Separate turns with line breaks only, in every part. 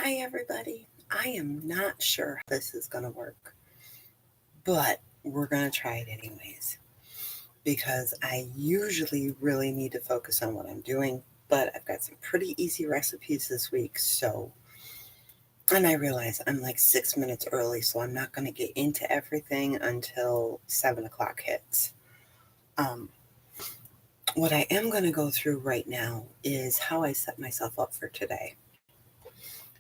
Hi, everybody. I am not sure how this is going to work, but we're going to try it anyways because I usually really need to focus on what I'm doing, but I've got some pretty easy recipes this week. And I realize I'm like 6 minutes early, so I'm not going to get into everything until 7 o'clock hits. Um, what I am going to go through right now is how I set myself up for today.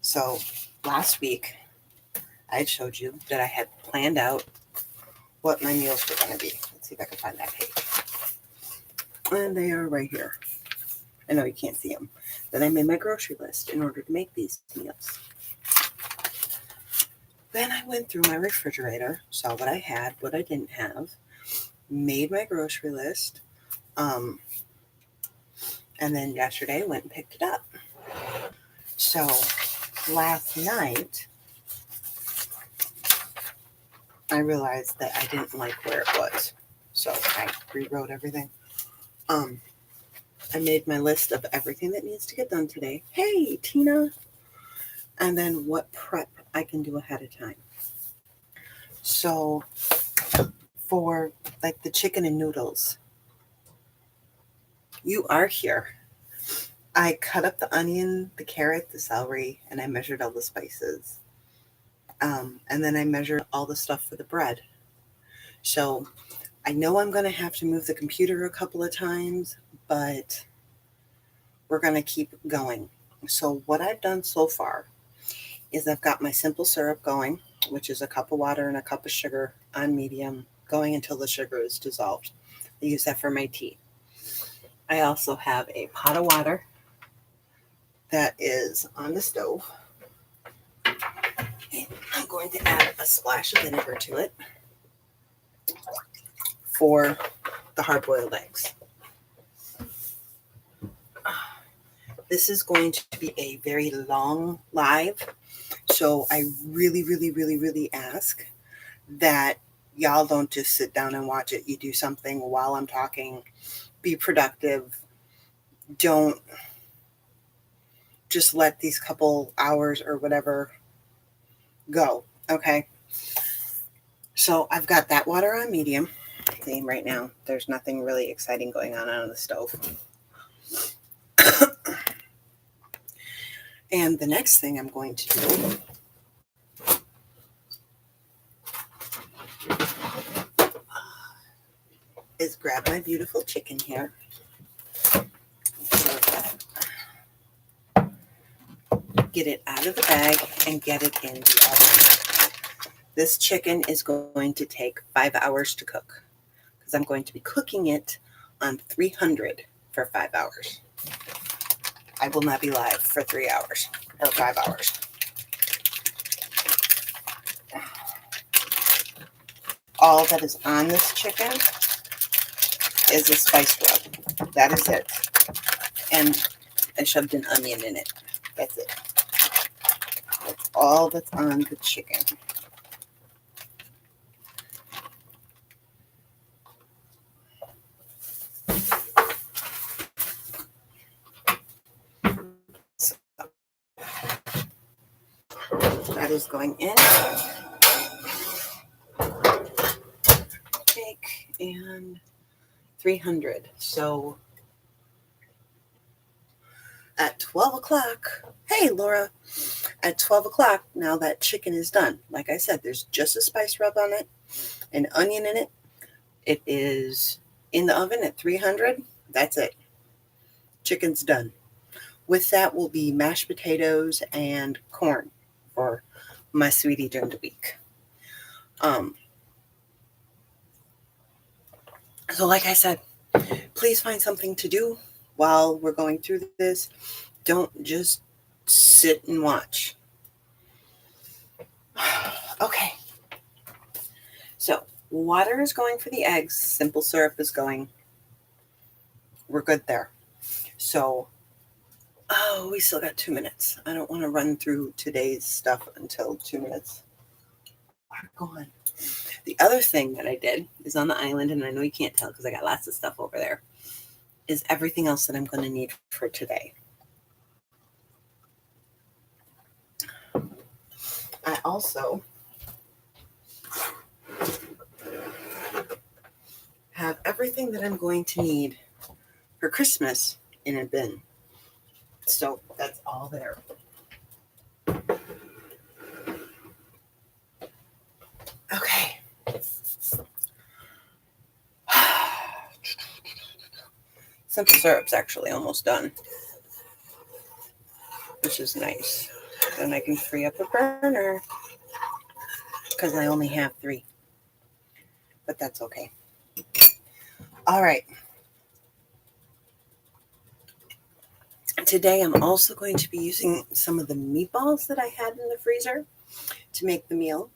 So last week, I had showed you that I had planned out what my meals were going to be. Let's see if I can find that page. And they are right here. I know you can't see them. Then I made my grocery list in order to make these meals. Then I went through my refrigerator, saw what I had, what I didn't have, made my grocery list, and then yesterday went and picked it up. So last night, I realized that I didn't like where it was. So I rewrote everything. I made my list of everything that needs to get done today. Hey, Tina. And then what prep I can do ahead of time. So for like the chicken and noodles, you are here. I cut up the onion, the carrot, the celery, and I measured all the spices. And then I measured all the stuff for the bread. So I know I'm going to have to move the computer a couple of times, but we're going to keep going. So what I've done so far is I've got my simple syrup going, which is a cup of water and a cup of sugar on medium, going until the sugar is dissolved. I use that for my tea. I also have a pot of water that is on the stove. And I'm going to add a splash of vinegar to it for the hard-boiled eggs. This is going to be a very long live, so I really, really, really, really ask that y'all don't just sit down and watch it. You do something while I'm talking. Be productive. Don't just let these couple hours or whatever go. Okay. So I've got that water on medium. See, right now, there's nothing really exciting going on the stove. And the next thing I'm going to do is grab my beautiful chicken here. Get it out of the bag and get it in the oven. This chicken is going to take 5 hours to cook because I'm going to be cooking it on 300 for 5 hours. I will not be live for 3 hours or 5 hours. All that is on this chicken is a spice rub. That is it. And I shoved an onion in it. That's it. That's all that's on the chicken. So, that is going in. Take and 300. So at 12 o'clock, hey Laura, at 12 o'clock, now that chicken is done. Like I said, there's just a spice rub on it, an onion in it. It is in the oven at 300. That's it. Chicken's done. With that will be mashed potatoes and corn for my sweetie during the week. So like I said, please find something to do while we're going through this. Don't just sit and watch. Okay. So water is going for the eggs. Simple syrup is going. We're good there. So, we still got 2 minutes. I don't want to run through today's stuff until 2 minutes are gone. The other thing that I did is on the island, and I know you can't tell because I got lots of stuff over there, is everything else that I'm going to need for today. I also have everything that I'm going to need for Christmas in a bin. So that's all there. Okay. Simple syrup's actually almost done, which is nice. Then I can free up a burner because I only have 3. But that's okay. All right. Today I'm also going to be using some of the meatballs that I had in the freezer to make the meal,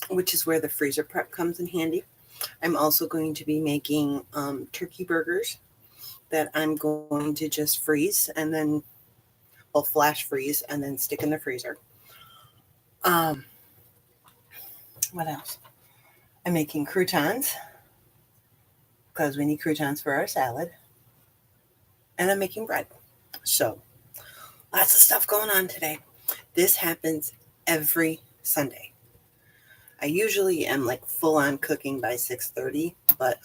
which is where the freezer prep comes in handy. I'm also going to be making turkey burgers that I'm going to just freeze and then, well, flash freeze and then stick in the freezer. What else? I'm making croutons because we need croutons for our salad. And I'm making bread. So lots of stuff going on today. This happens every Sunday. I usually am like full on cooking by 6:30, but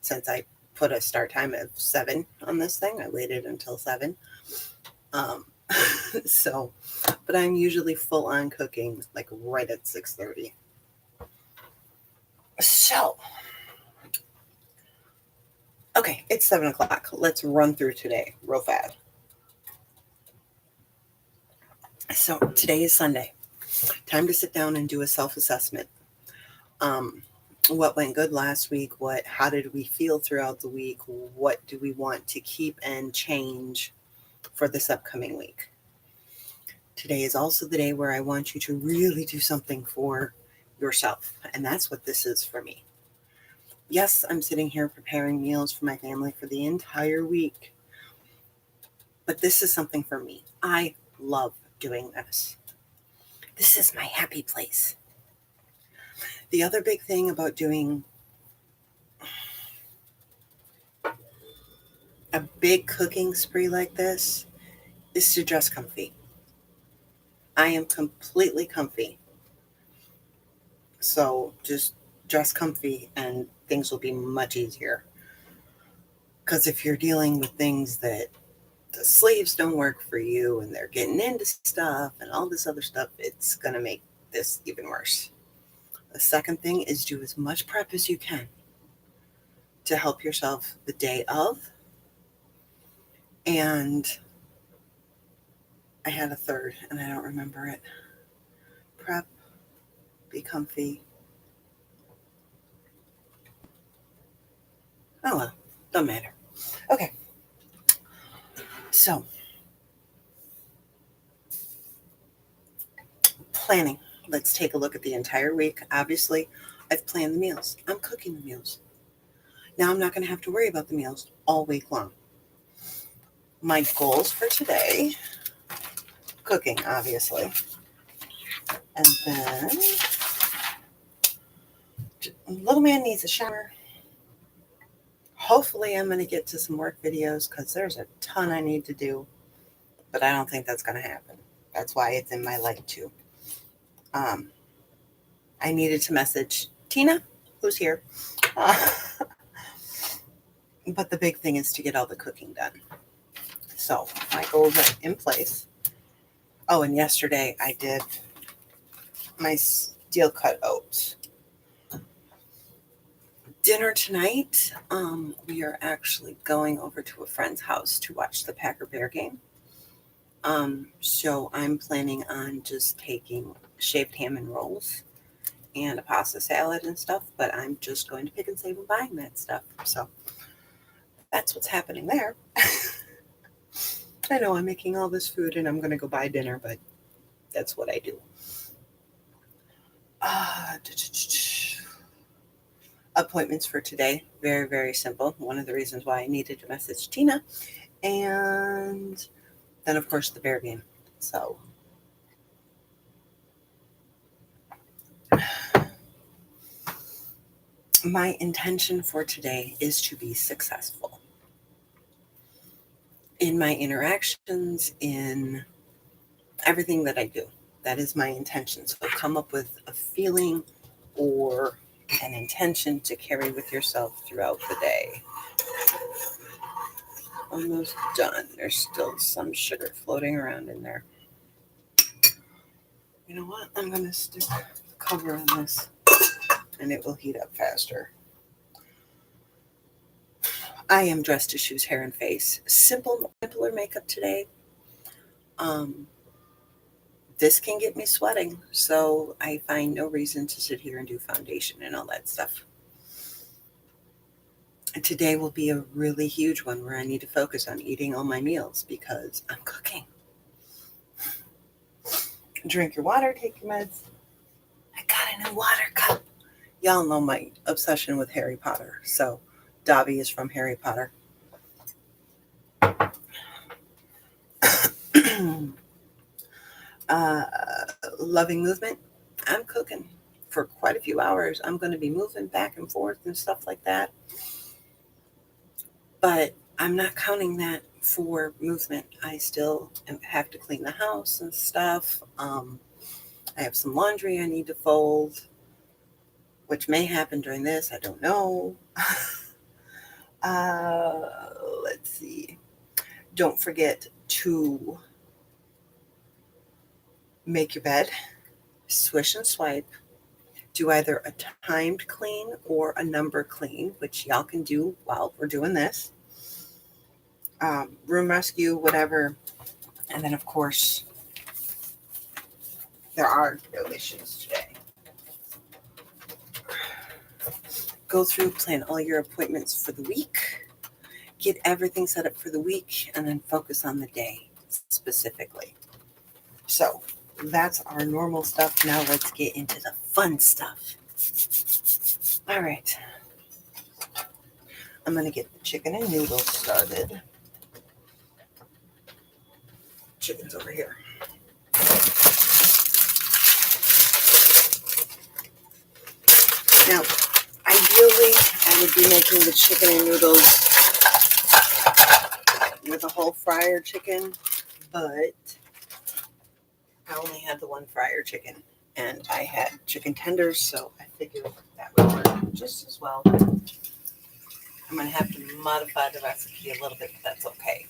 since I put a start time of 7 on this thing, I waited until 7. So, but I'm usually full on cooking like right at 6:30. So, okay, it's 7 o'clock. Let's run through today real fast. So today is Sunday. Time to sit down and do a self-assessment. What went good last week? How did we feel throughout the week? What do we want to keep and change for this upcoming week? Today is also the day where I want you to really do something for yourself. And that's what this is for me. Yes, I'm sitting here preparing meals for my family for the entire week. But this is something for me. I love doing this. This is my happy place. The other big thing about doing a big cooking spree like this is to dress comfy. I am completely comfy. So just dress comfy and things will be much easier. Because if you're dealing with things that the sleeves don't work for you and they're getting into stuff and all this other stuff, it's going to make this even worse. The second thing is do as much prep as you can to help yourself the day of. And I had a third and I don't remember it. Prep, be comfy. Oh well, don't matter. Okay. So, planning. Let's take a look at the entire week. Obviously, I've planned the meals. I'm cooking the meals. Now I'm not going to have to worry about the meals all week long. My goals for today, cooking, obviously. And then, little man needs a shower. Hopefully I'm going to get to some work videos because there's a ton I need to do. But I don't think that's going to happen. That's why it's in my light too. I needed to message Tina, who's here. But the big thing is to get all the cooking done. So my goals are in place. Oh, and yesterday I did my steel cut oats. Dinner tonight, we are actually going over to a friend's house to watch the Packer-Bear game. So I'm planning on just taking shaved ham and rolls and a pasta salad and stuff, but I'm just going to pick and save and buying that stuff. So that's what's happening there. I know I'm making all this food and I'm going to go buy dinner, but that's what I do. Appointments for today, very, very simple. One of the reasons why I needed to message Tina. And then, of course, the bear game. So my intention for today is to be successful in my interactions, in everything that I do. That is my intention. So come up with a feeling or an intention to carry with yourself throughout the day. Almost done. There's still some sugar floating around in there. You know what? I'm going to stick the cover on this and it will heat up faster. I am dressed to shoes, hair, and face. Simpler makeup today. This can get me sweating, so I find no reason to sit here and do foundation and all that stuff. And today will be a really huge one where I need to focus on eating all my meals because I'm cooking. Drink your water, take your meds. I got a new water cup. Y'all know my obsession with Harry Potter, so Dobby is from Harry Potter. Loving movement. I'm cooking for quite a few hours. I'm going to be moving back and forth and stuff like that. But I'm not counting that for movement. I still have to clean the house and stuff. I have some laundry I need to fold, which may happen during this. I don't know. Let's see. Don't forget to make your bed, swish and swipe, do either a timed clean or a number clean, which y'all can do while we're doing this. Room rescue, whatever. And then, of course, there are no issues today. Go through, plan all your appointments for the week, get everything set up for the week, and then focus on the day specifically. So that's our normal stuff. Now let's get into the fun stuff. All right. I'm going to get the chicken and noodles started. Chicken's over here. Now, ideally, I would be making the chicken and noodles with a whole fryer chicken, but I only had the one fryer chicken, and I had chicken tenders, so I figured that would work just as well. I'm going to have to modify the recipe a little bit, but that's okay.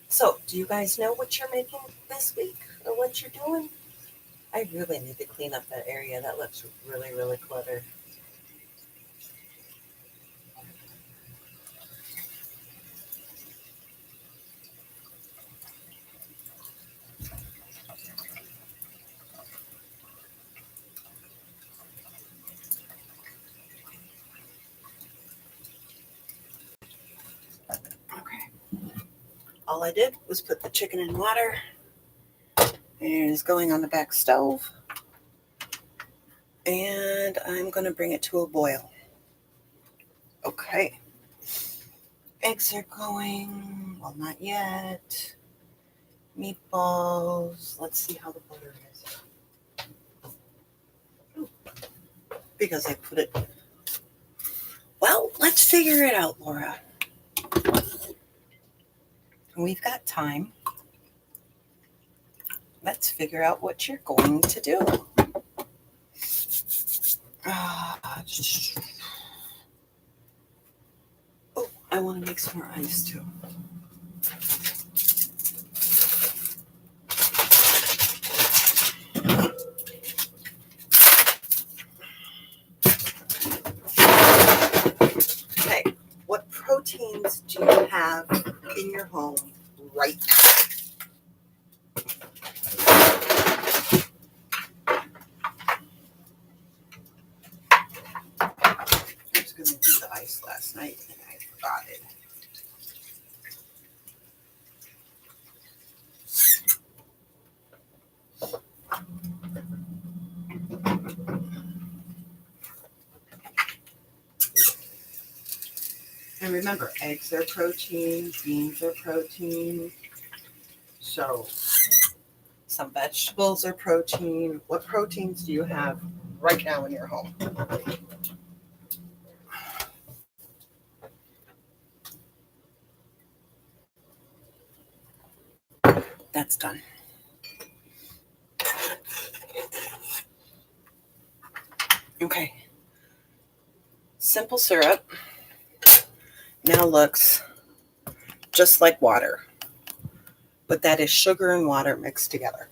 So, do you guys know what you're making this week or what you're doing? I really need to clean up that area. That looks really, really cluttered. Okay. All I did was put the chicken in water, and it's going on the back stove. And I'm going to bring it to a boil. Okay. Eggs are going. Well, not yet. Meatballs. Let's see how the butter is. Ooh. Because I put it. Well, let's figure it out, Laura. We've got time. Let's figure out what you're going to do. Oh, I want to make some more ice too. Okay, what proteins do you have in your home right now? I was going to do the ice last night and I forgot it. And remember, eggs are protein, beans are protein. So some vegetables are protein. What proteins do you have right now in your home? that's done. Okay. Simple syrup now looks just like water, but that is sugar and water mixed together,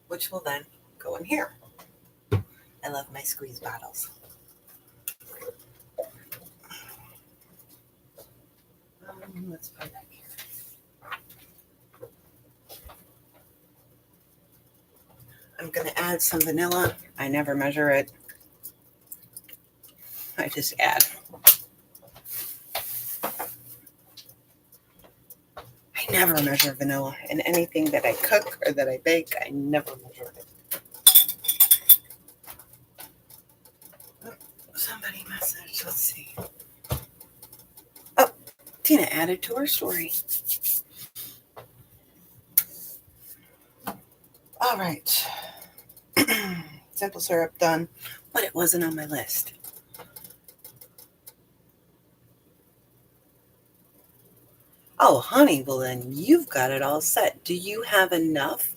which will then go in here. I love my squeeze bottles. Let's put it back here. I'm going to add some vanilla. I never measure it. I just add. I never measure vanilla in anything that I cook or that I bake. I never measure it. Oh, somebody messaged. Let's see. Oh, Tina added to her story. All right. Simple syrup done, but it wasn't on my list. Oh, honey, well then you've got it all set. Do you have enough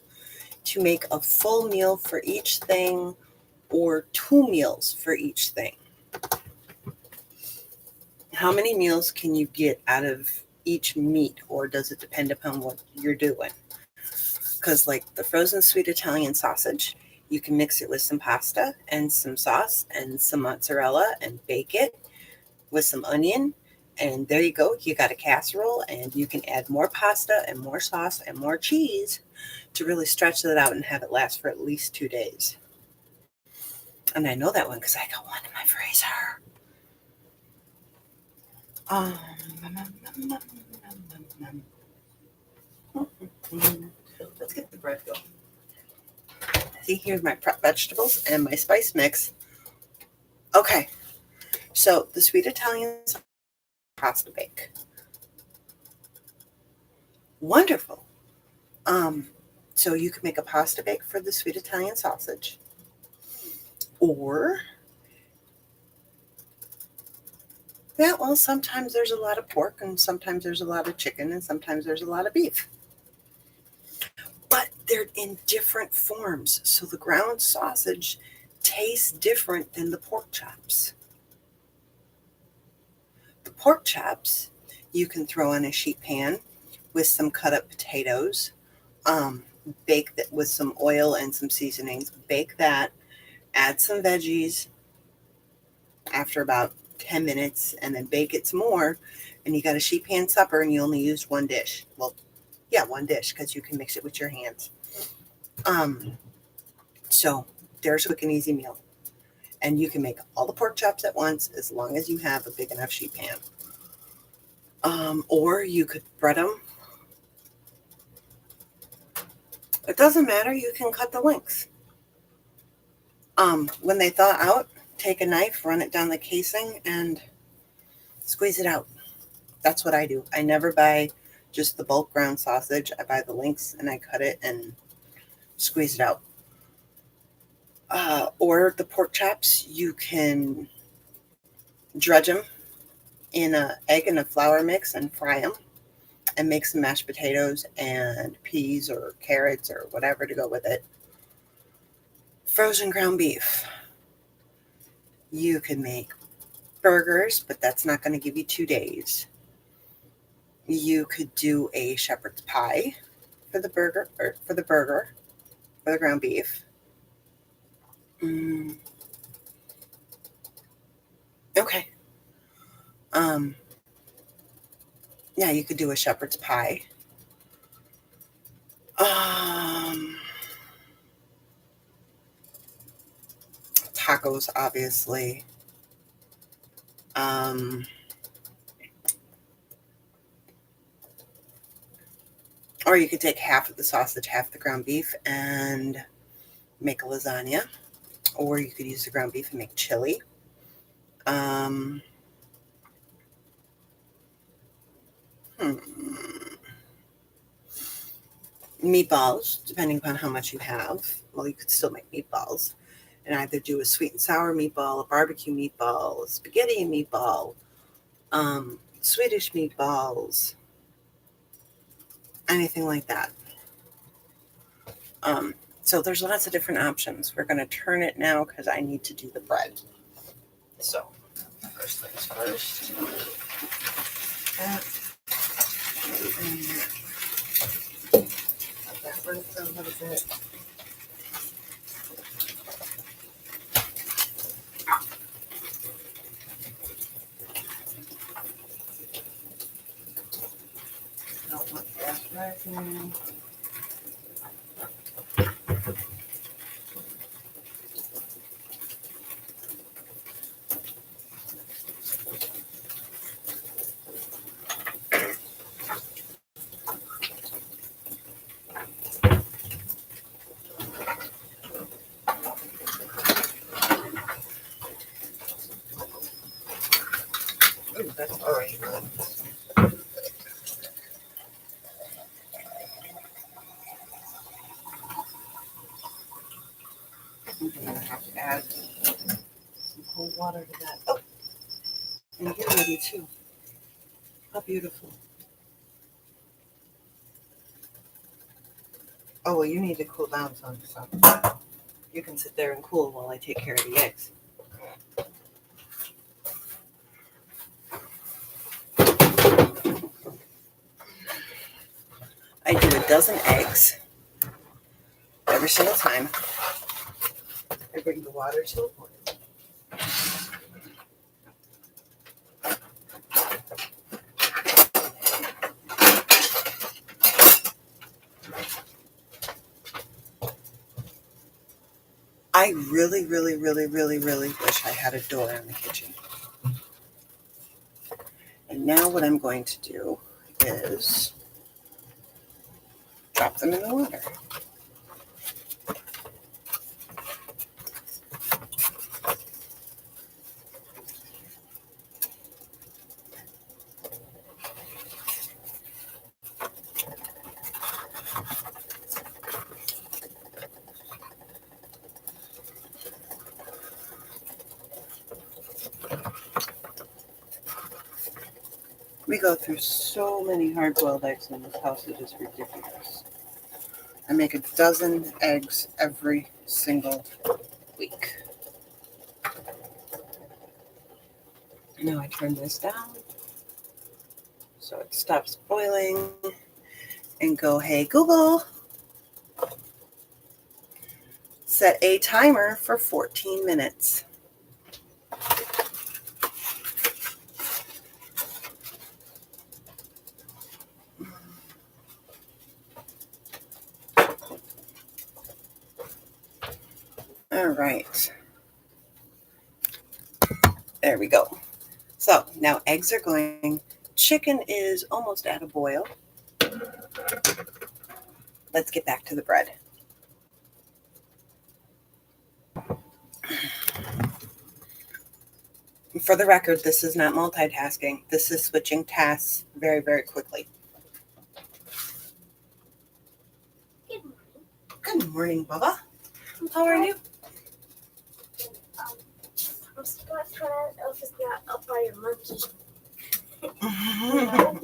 to make a full meal for each thing or 2 meals for each thing? How many meals can you get out of each meat, or does it depend upon what you're doing? Because like the frozen sweet Italian sausage, you can mix it with some pasta and some sauce and some mozzarella and bake it with some onion. And there you go. You got a casserole, and you can add more pasta and more sauce and more cheese to really stretch that out and have it last for at least 2 days. And I know that one because I got one in my freezer. Let's get the bread going. See, here's my prep vegetables and my spice mix. Okay, so the sweet Italian pasta bake. Wonderful. So you can make a pasta bake for the sweet Italian sausage, or yeah, well, sometimes there's a lot of pork, and sometimes there's a lot of chicken, and sometimes there's a lot of beef. But they're in different forms, so the ground sausage tastes different than the pork chops. The pork chops you can throw in a sheet pan with some cut up potatoes, bake that with some oil and some seasonings, bake that, add some veggies after about 10 minutes, and then bake it some more, and you got a sheet pan supper, and you only used one dish. Well, yeah, one dish, because you can mix it with your hands. So there's a quick and easy meal, and you can make all the pork chops at once as long as you have a big enough sheet pan. Or you could bread them. It doesn't matter. You can cut the lengths. When they thaw out, take a knife, run it down the casing, and squeeze it out. That's what I do. I never buy just the bulk ground sausage. I buy the links, and I cut it and squeeze it out. Or the pork chops, you can dredge them in an egg and a flour mix and fry them, and make some mashed potatoes and peas or carrots or whatever to go with it. Frozen ground beef. You can make burgers, but that's not going to give you 2 days. You could do a shepherd's pie for the burger, for the ground beef. Okay. Yeah, you could do a shepherd's pie. Tacos, obviously. Or you could take half of the sausage, half the ground beef, and make a lasagna. Or you could use the ground beef and make chili. Meatballs, depending upon how much you have. Well, you could still make meatballs and either do a sweet and sour meatball, a barbecue meatball, a spaghetti meatball, Swedish meatballs. anything like that. So there's lots of different options. We're going to turn it now because I need to do the bread. So first things first. Let that run for a little bit. Don't want gas rising. Ooh, that's already good. I'm going to have to add some cold water to that. Oh, and you're ready too. How beautiful. Oh, well, you need to cool down some, so you can sit there and cool while I take care of the eggs. I do a dozen eggs every single time. I bring the water to a boil. I really, really, really, really, really wish I had a door in the kitchen. And now what I'm going to do is drop them in the water. We go through so many hard-boiled eggs in this house, it is ridiculous. I make a dozen eggs every single week. Now I turn this down so it stops boiling and go, hey Google, set a timer for 14 minutes. All right. There we go. So now eggs are going. Chicken is almost at a boil. Let's get back to the bread. For the record, this is not multitasking. This is switching tasks very, very quickly.
Good morning.
Good morning, Bubba. How are you?
I'm still trying to know if it's not up by your monkey.
Come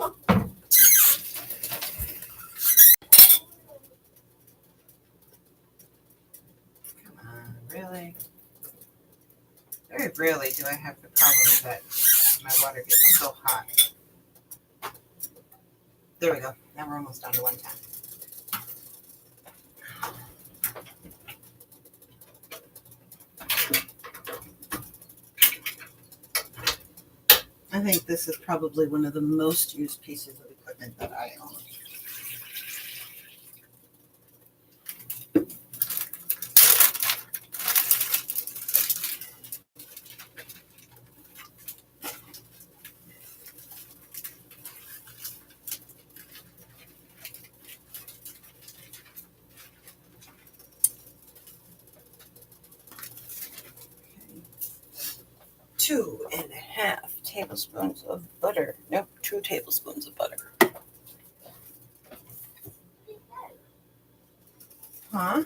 on, really? Very rarely do I have the problem that my water gets so hot. There we go. Now we're almost down to 110. I think this is probably one of the most used pieces of equipment that I own. Okay. 2.5 tablespoons of butter. Nope, 2 tablespoons of butter. Huh?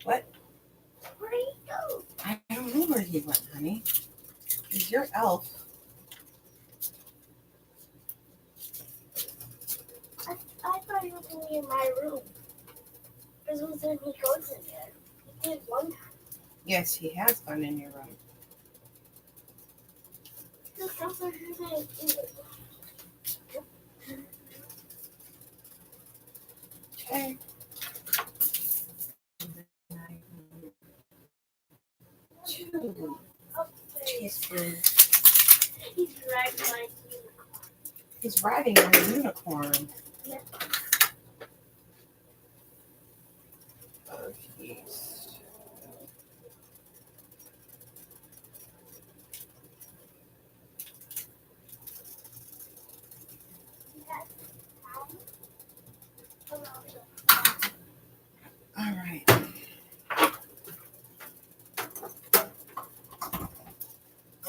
What?
Where did he go?
I don't know where he went, honey. He's your elf.
thought he was going to be in my room. Because when he goes in there, he did one time.
Yes, he has gone in your room.
Look, that's what he said.
Okay. Two teaspoons.
He's riding my unicorn.
He's riding on a unicorn.
Yeah.
Of yeast. All right.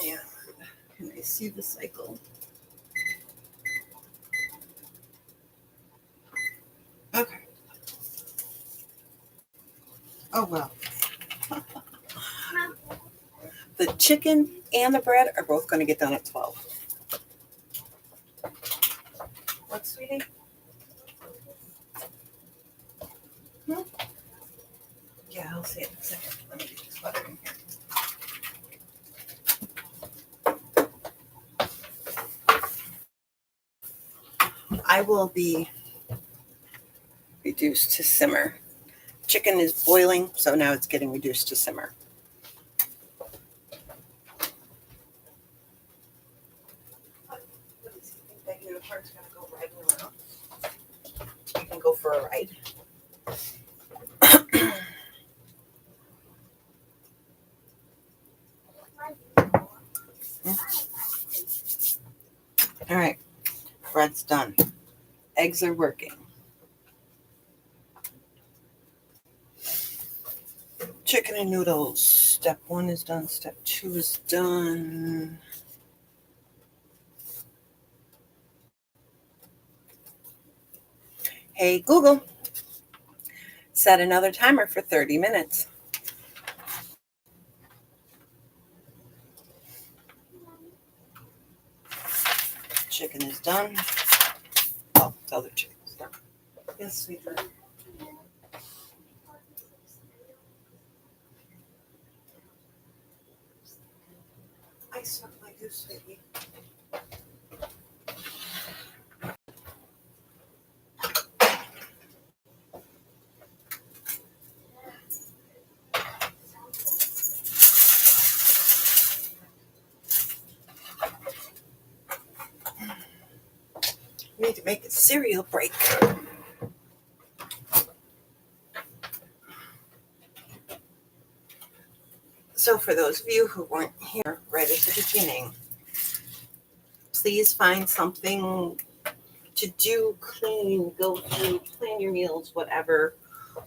Yeah. Can I see the cycle? Okay. Oh, well. The chicken and the bread are both going to get done at 12. What, sweetie? Yeah, I'll see it in a second. Let me get this butter in here. I will be reduced to simmer. Chicken is boiling, so now it's getting reduced to simmer. What does he think that unicorn's going to go riding around? You can go for a ride. All right, bread's done. Eggs are working. Chicken and noodles. Step 1 is done. Step 2 is done. Hey, Google, set another timer for 30 minutes. Chicken is done. Oh, the other chicken's done. Yes, sweetheart. I certainly do, sweetie. We need to make a cereal break. So for those of you who weren't here right at the beginning, please find something to do, clean, go through, plan your meals, whatever,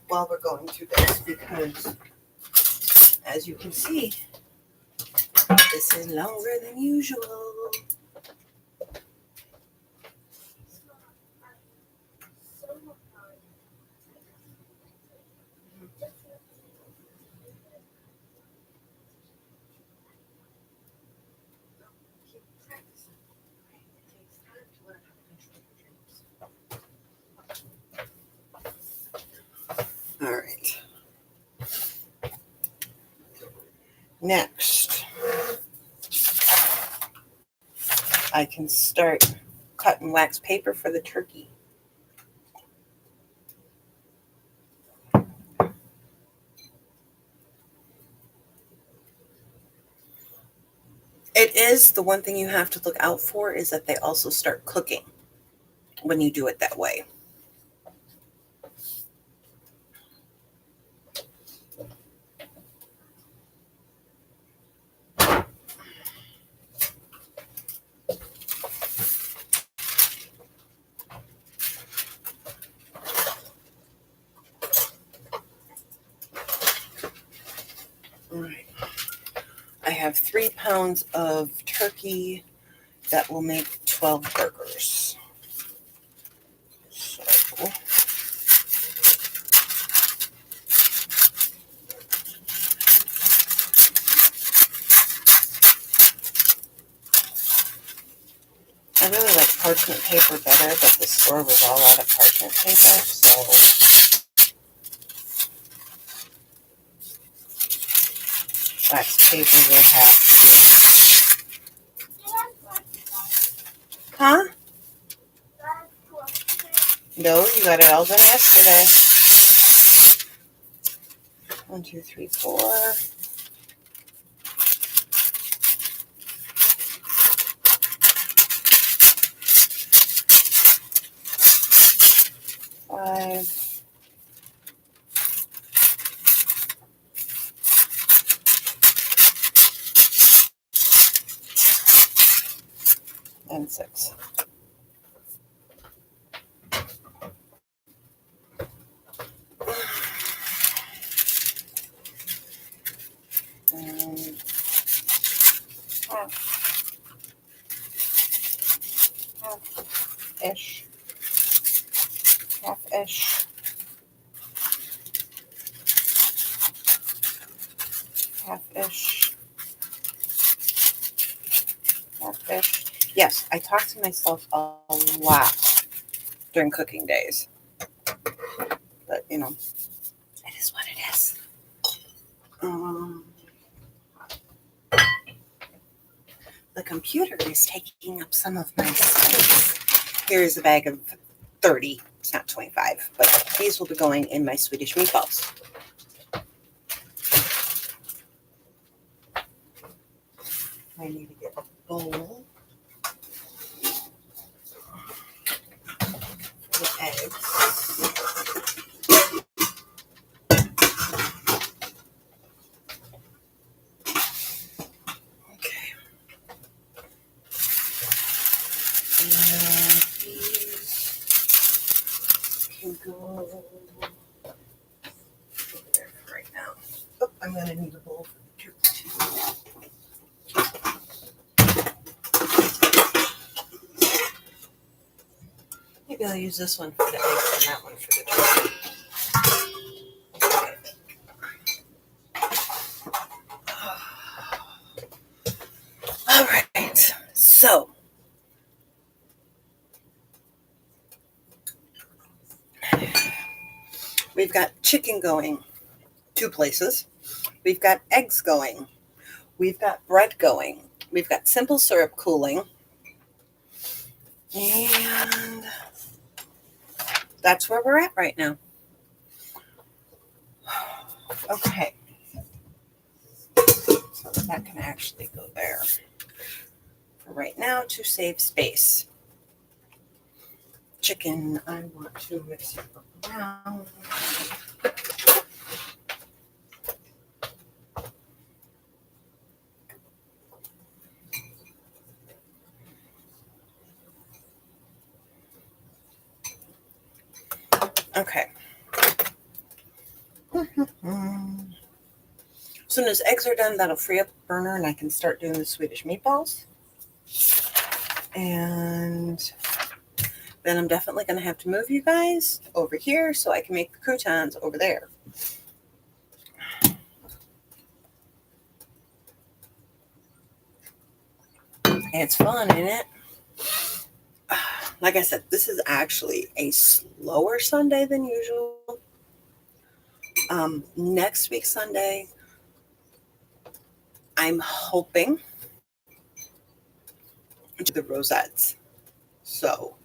while we're going through this, because as you can see, this is longer than usual. All right. Next, I can start cutting wax paper for the turkey. It is the one thing you have to look out for is that they also start cooking when you do it that way. All right. I have 3 pounds of turkey that will make 12 burgers. So I really like parchment paper better, but the store was all out of parchment paper, so wax paper will have to. Huh? No, you got it all done yesterday. 1, 2, 3, 4. 5. And 6. And half-ish. Half-ish. Half-ish. Half-ish. Yes, I talk to myself a lot during cooking days. But, you know, it is what it is. The computer is taking up some of my space. Here's a bag of 30. It's not 25, but these will be going in my Swedish meatballs. I need to get a bowl for the eggs. Okay. And these can go over there for right now. Oh, I'm going to need a bowl for the turkey too. Maybe I'll use this one for the eggs and that one for the turkey. All right, so we've got chicken going 2 places. We've got eggs going. We've got bread going. We've got simple syrup cooling. And that's where we're at right now. Okay. So that can actually go there for right now to save space. Chicken, I want to mix it around. Okay. As soon as eggs are done, that'll free up the burner and I can start doing the Swedish meatballs. And then I'm definitely going to have to move you guys over here so I can make the croutons over there. It's fun, isn't it? Like I said, this is actually a slower Sunday than usual. Next week, Sunday, I'm hoping to do the rosettes. So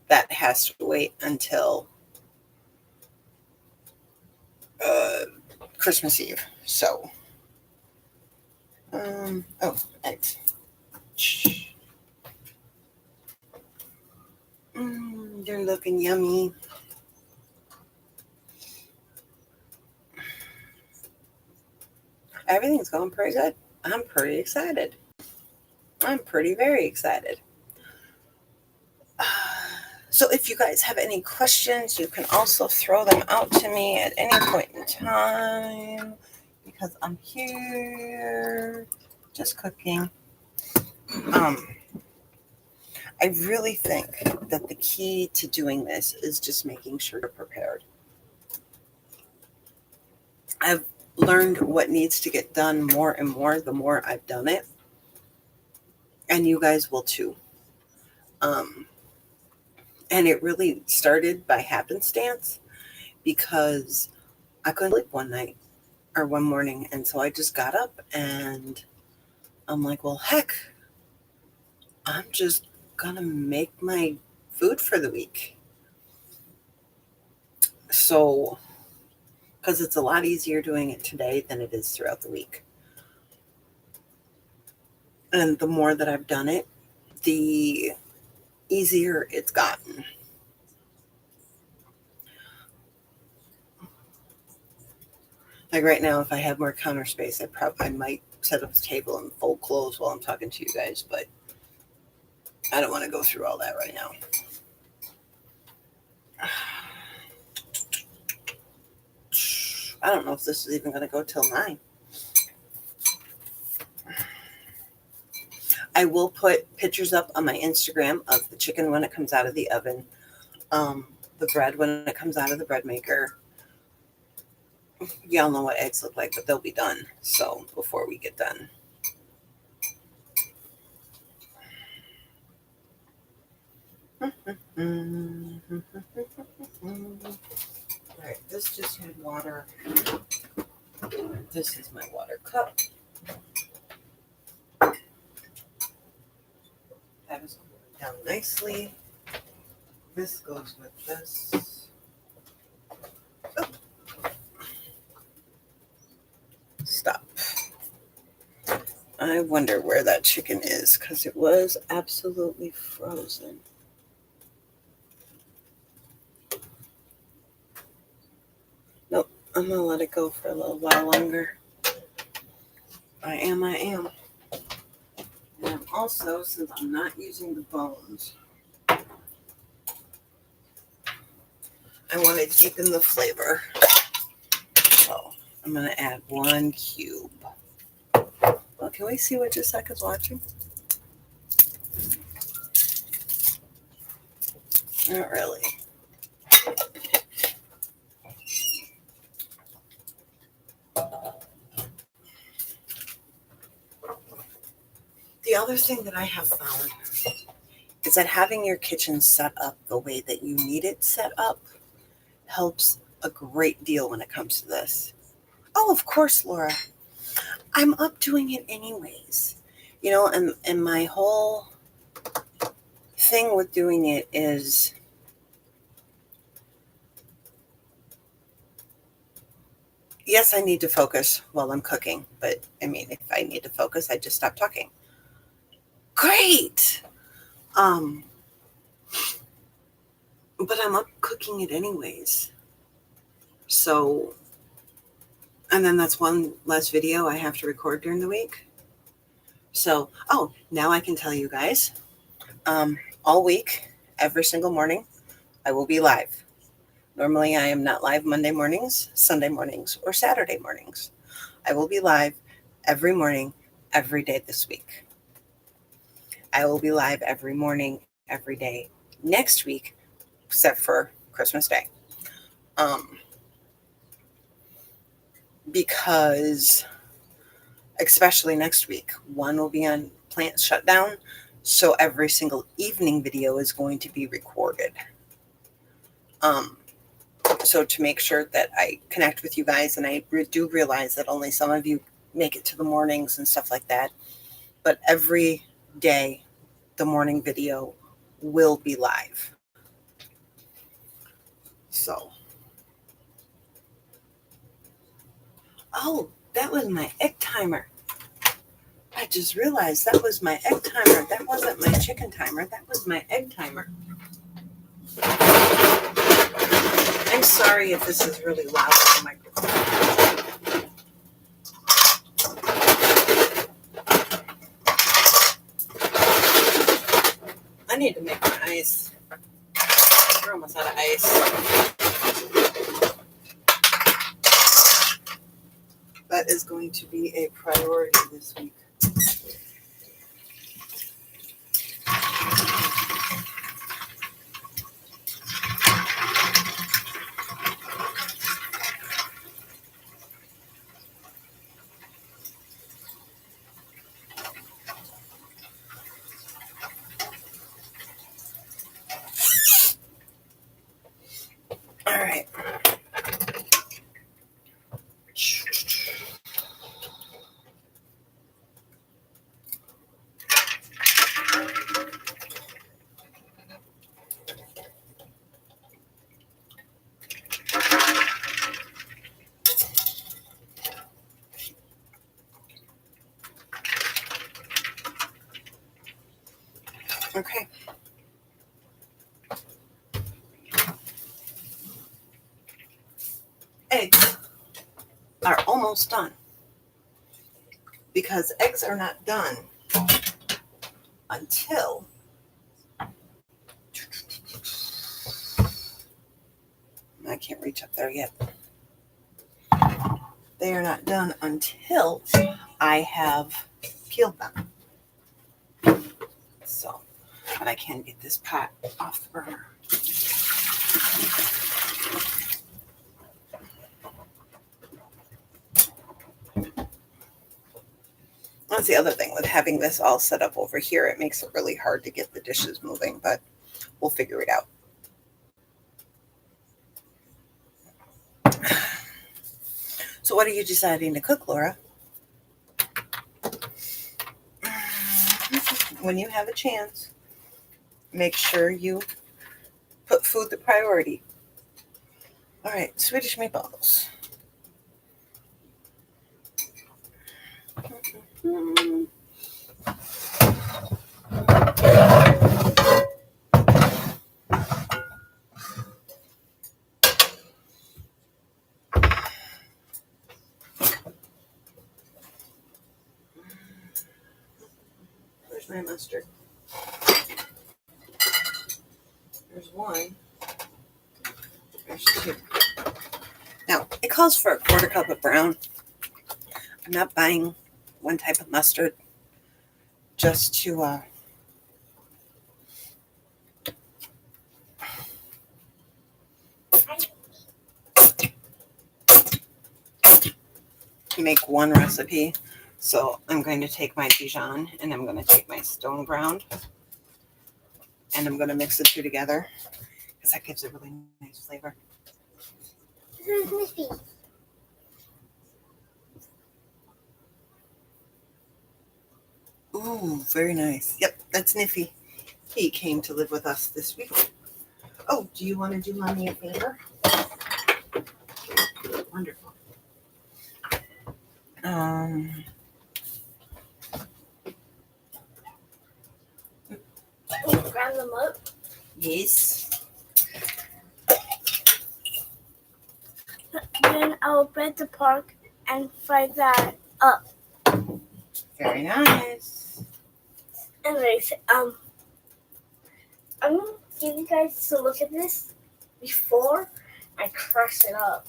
that has to wait until Christmas Eve. So, eggs. They're looking yummy. Everything's going pretty good. I'm pretty excited. I'm very excited. So if you guys have any questions, you can also throw them out to me at any point in time because I'm here just cooking. I really think that the key to doing this is just making sure you're prepared. I've learned what needs to get done more and more the more I've done it. And you guys will too. And it really started by happenstance because I couldn't sleep one night or one morning. And so I just got up and I'm like, well, heck, I'm just going to make my food for the week. So, because it's a lot easier doing it today than it is throughout the week. And the more that I've done it, the easier it's gotten. Like right now, if I had more counter space, I might set up a table and fold clothes while I'm talking to you guys, but I don't want to go through all that right now. I don't know if this is even going to go till 9. I will put pictures up on my Instagram of the chicken when it comes out of the oven, the bread when it comes out of the bread maker. Y'all know what eggs look like, but they'll be done. So before we get done. All right, this just had water. This is my water cup. That is going down nicely. This goes with this. Oh. Stop. I wonder where that chicken is because it was absolutely frozen. Nope, I'm going to let it go for a little while longer. I am. And also, since I'm not using the bones, I want to deepen the flavor. So I'm going to add 1 cube. Well, can we see what Jessica's watching? Not really. The other thing that I have found is that having your kitchen set up the way that you need it set up helps a great deal when it comes to this. Oh, of course, Laura. I'm up doing it anyways. You know, and my whole thing with doing it is yes, I need to focus while I'm cooking, but I mean, if I need to focus, I just stop talking. Great. But I'm up cooking it anyways. So, and then that's one less video I have to record during the week. So, oh, now I can tell you guys, all week, every single morning, I will be live. Normally, I am not live Monday mornings, Sunday mornings, or Saturday mornings. I will be live every morning, every day this week. I will be live every morning, every day next week, except for Christmas Day. Because, especially next week, one will be on plant shutdown, so every single evening video is going to be recorded. So to make sure that I connect with you guys, and I do realize that only some of you make it to the mornings and stuff like that, but every day the morning video will be live. So, oh, that was my egg timer. I just realized that was my egg timer. That wasn't my chicken timer. That was my egg timer. I'm sorry if this is really loud on the microphone. I need to make my ice. We're almost out of ice. That is going to be a priority this week. Okay. Eggs are almost done because eggs are not done until I can't reach up there yet. They are not done until I have peeled them. So, but I can get this pot off the burner. That's the other thing with having this all set up over here. It makes it really hard to get the dishes moving, but we'll figure it out. So what are you deciding to cook, Laura? When you have a chance, make sure you put food the priority. All right, Swedish meatballs. Where's my mustard? There's one. There's two. Now, it calls for a 1/4 cup of brown. I'm not buying one type of mustard just to make one recipe. So I'm going to take my Dijon and I'm going to take my stone ground and I'm going to mix the two together because that gives a really nice flavor.
This is Niffy.
Ooh, very nice. Yep, that's Niffy. He came to live with us this week. Oh, do you want to do Mommy a favor? Wonderful.
Grab them up.
Yes.
Then I'll bread the pork and fry that up.
Very nice.
Anyways, I'm gonna give you guys a look at this before I crush it up.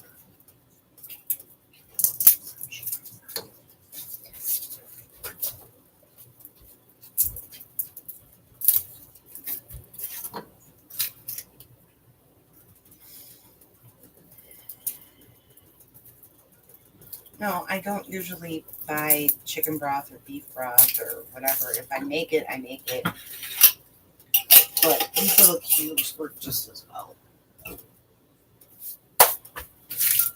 No, I don't usually buy chicken broth or beef broth or whatever. If I make it, I make it. But these little cubes work just as well.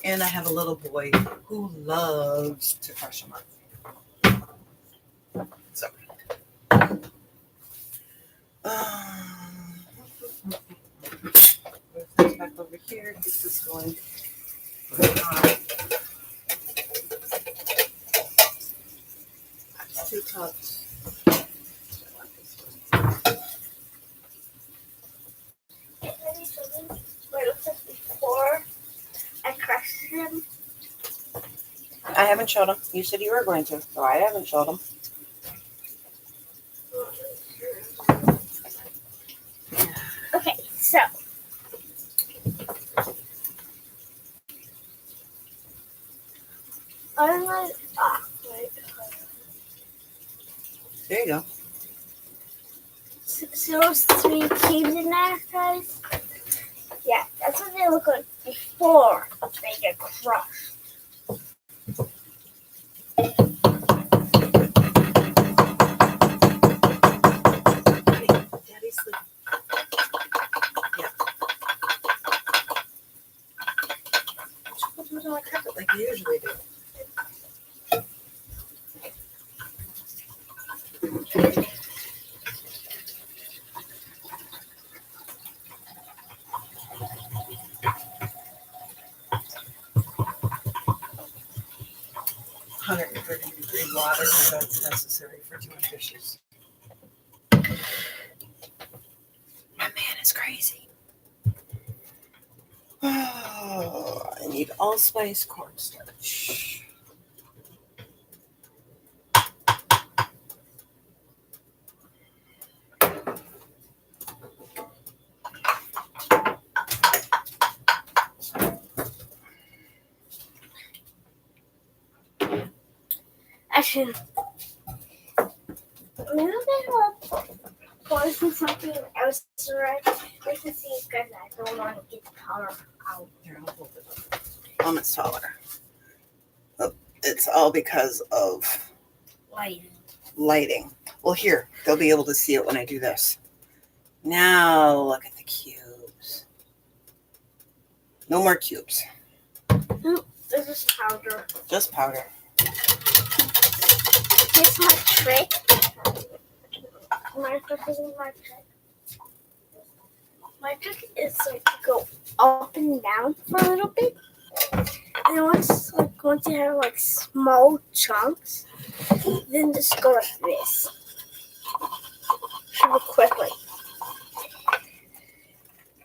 And I have a little boy who loves to crush them up. So, move this back over here. Get this going. 2 cups.
Before I crush them.
I haven't showed them. You said you were going to, so I haven't showed them.
Okay, so I'm like, wait.
There you go.
So those 3 cubes in there, guys. Yeah, that's what they look like before they get crushed.
Daddy's sleeping. Yeah. Put it on the carpet like you usually do. Degree water because that's necessary for doing dishes. It's crazy. Oh, I need allspice cornstarch.
Actually, maybe I'll poison something else, right? Let's see if guys I don't want to get the powder out.
Here, I'll hold it up. It's taller. Oh, it's all because of lighting. Well, here, they'll be able to see it when I do this. Now, look at the cubes. No more cubes.
This is powder.
Just powder.
Here's my trick. My trick is like to go up and down for a little bit. And once you have like small chunks, then just go like this. Super quickly.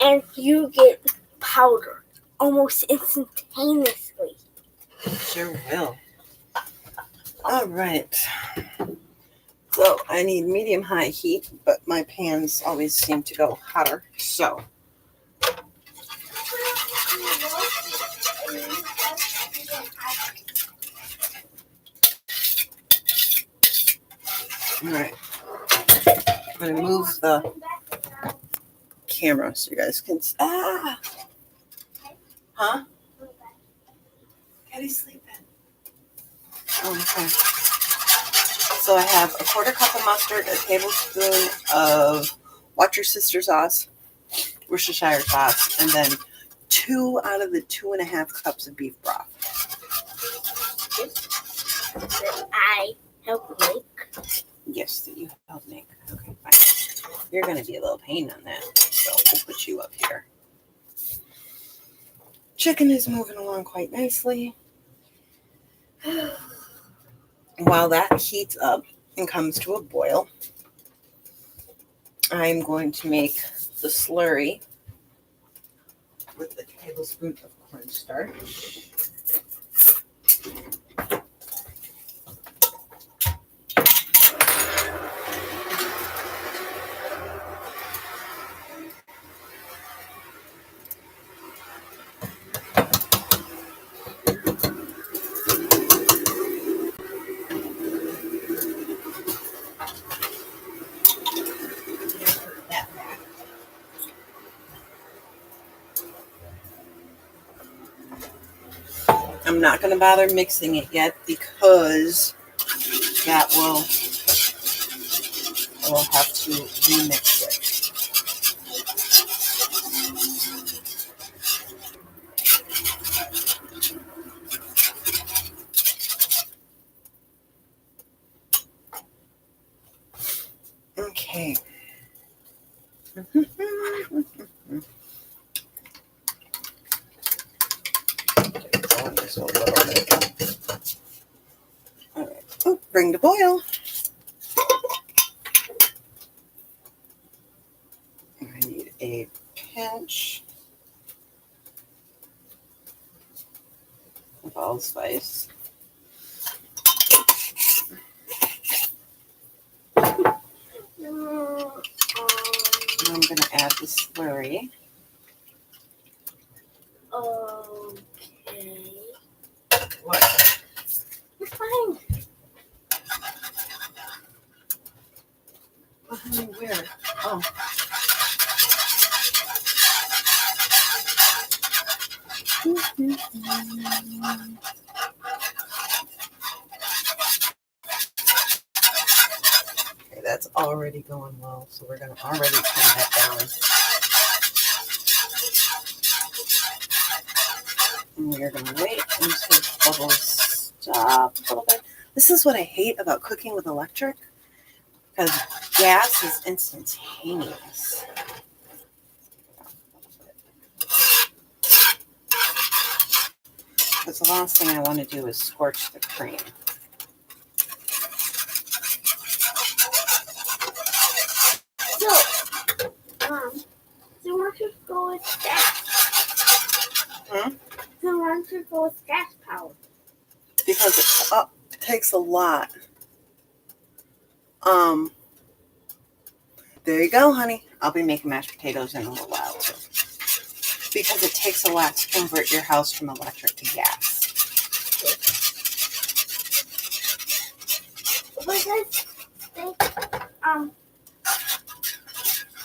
And you get powder almost instantaneously.
Sure will. All right. So I need medium-high heat, but my pans always seem to go hotter. So all right. I'm going to move the camera so you guys can see. Ah! Huh? Caddy's sleeping. Oh, okay. So I have a quarter cup of mustard, a tablespoon of Watch Your Sister sauce, Worcestershire sauce, and then 2 out of the 2.5 cups of beef broth.
That I help make.
Yes, that you help make. Okay, fine. You're going to be a little pain on that, so we'll put you up here. Chicken is moving along quite nicely. While that heats up and comes to a boil, I'm going to make the slurry with a tablespoon of cornstarch. I'm not going to bother mixing it yet because that will have to remix it. Okay. All right. Oh, bring to boil. I need a pinch of allspice. I'm going to add the slurry.
Okay.
What?
You're fine.
Where? Oh. Okay, that's already going well, so we're going to already turn that down. And we're going to wait until the bubbles stop a little bit. This is what I hate about cooking with electric, because gas is instantaneous. Because the last thing I want to do is scorch the cream.
So, should go with gas power.
because it takes a lot. There you go, honey. I'll be making mashed potatoes in a little while too. Because it takes a lot to convert your house from electric to gas.
Because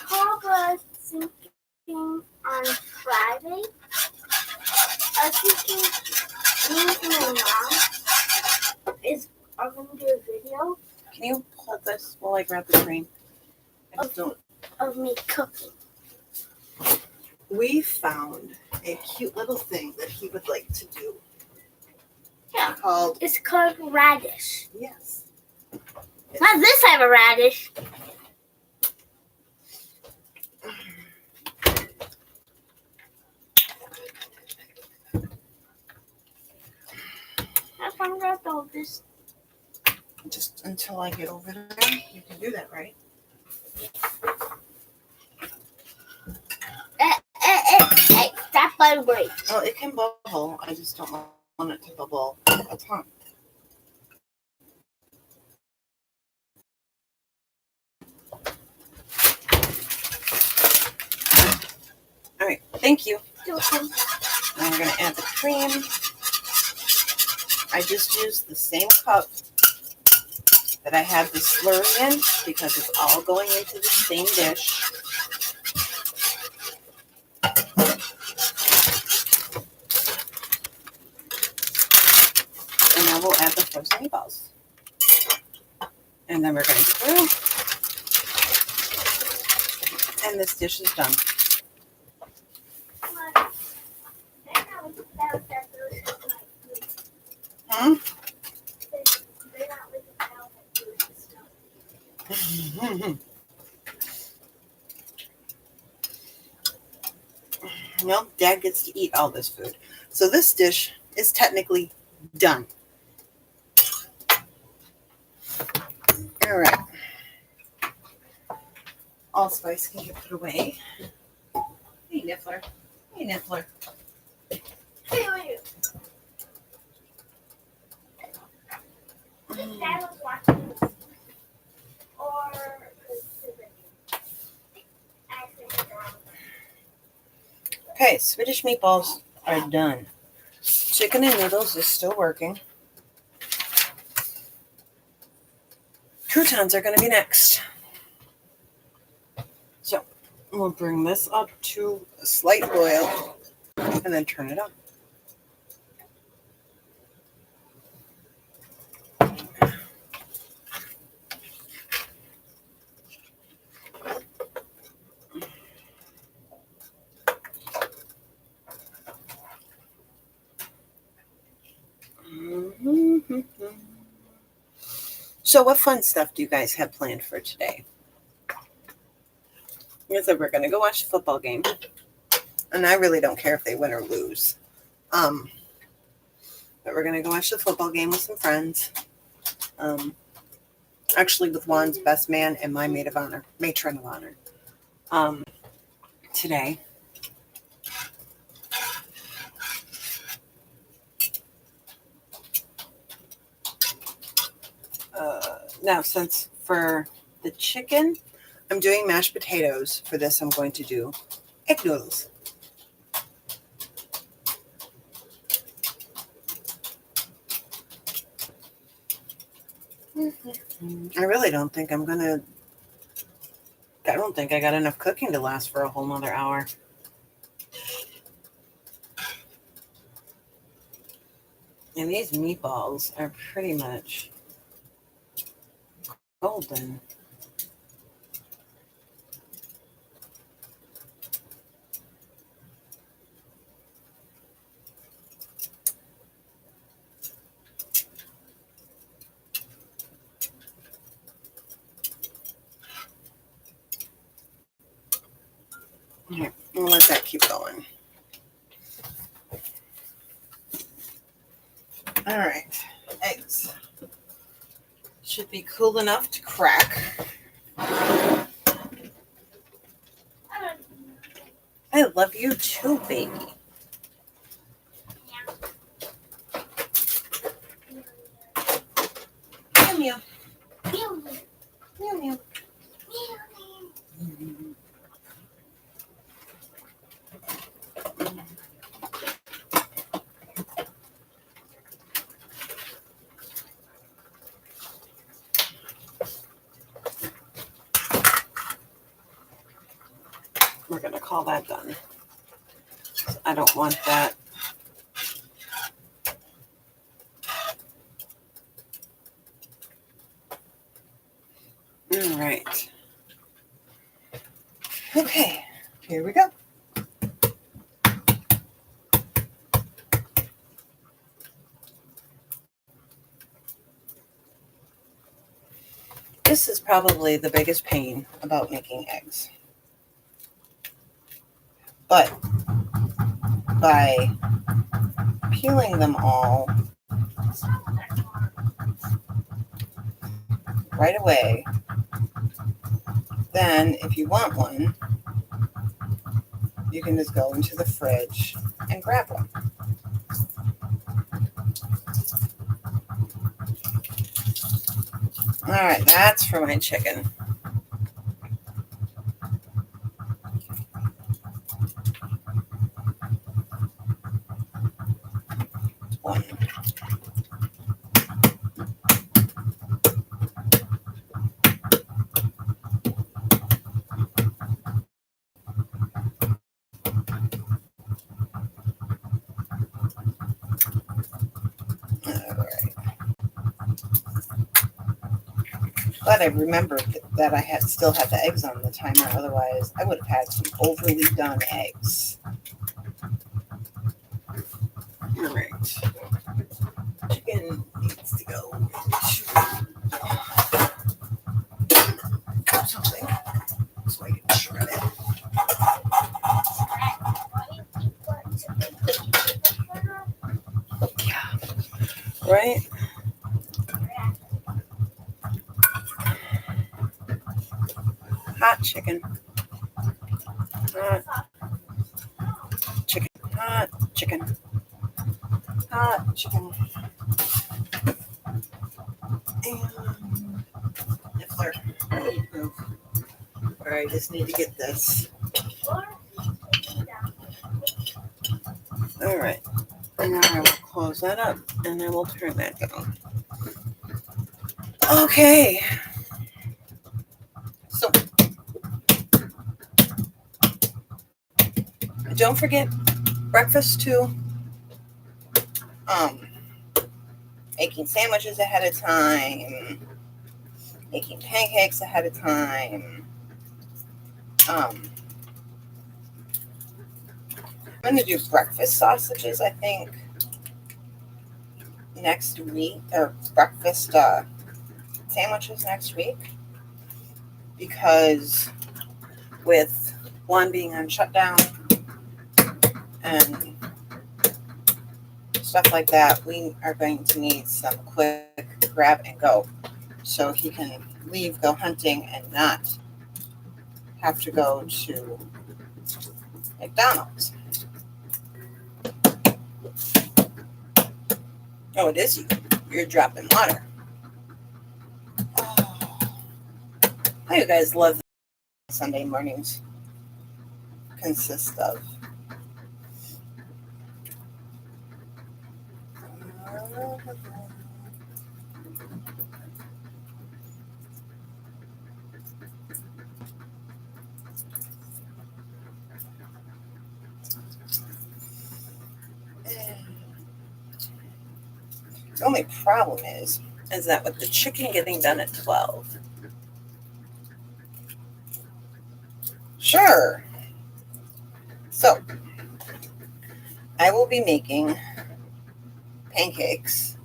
Paul was thinking on Friday. I was thinking me and my mom are going to do a video
Can you hold this while I grab the cream? I just don't.
of me cooking.
We found a cute little thing that he would like to do.
Yeah.
It's
called radish.
Yes.
Not this type of radish. I found out all this.
Just until I get over there, you can do that, right?
Hey, stop bubbling.
Well, it can bubble. I just don't want it to bubble a ton. All right, thank you. Now we're going to add the cream. I just used the same cup that I had the slurry in because it's all going into the same dish. And now we'll add the frozen meatballs. And then we're going to screw. And this dish is done. Hmm? Well, Dad gets to eat all this food. So this dish is technically done. All right. Allspice can get put away. Hey, Niffler. Hey, Niffler.
Dad was watching this.
Okay, Swedish meatballs are done. Chicken and noodles is still working. Croutons are going to be next. So we'll bring this up to a slight boil and then turn it on. So what fun stuff do you guys have planned for today? I said we're going to go watch the football game. And I really don't care if they win or lose. But we're going to go watch the football game with some friends. Actually with Juan's best man and my matron of honor. Today. Now, since for the chicken, I'm doing mashed potatoes. For this, I'm going to do egg noodles. I really don't think I don't think I got enough cooking to last for a whole nother hour. And these meatballs are pretty much golden. Here, we'll let that keep going. All right, eggs should be cool enough to crack. I love you too, baby. meow.
Meow,
Meow meow.
meow.
We're going to call that done. I don't want that. All right. Okay, here we go. This is probably the biggest pain about making eggs. But by peeling them all right away, then if you want one, you can just go into the fridge and grab one. All right, that's for my chicken. One. All right. Glad I remembered that I still had the eggs on the timer. Otherwise, I would have had some overly done eggs. All right. Chicken needs to go into something so I can shred it. Yeah. Right? Hot chicken. Hot chicken. Hot chicken. Hot chicken. And Niffler. Move. All right, I just need to get this. All right. And now I will close that up and I will turn that down. Okay. So don't forget breakfast too. Making sandwiches ahead of time, making pancakes ahead of time. I'm going to do breakfast sausages, I think, next week, or breakfast sandwiches next week, because with one being on shutdown and stuff like that, we are going to need some quick grab and go so he can leave, go hunting, and not have to go to McDonald's. Oh, it is you. You're dropping water. How you guys love Sunday mornings consist of? The only problem is that with the chicken getting done at 12. Sure. So, I will be making pancakes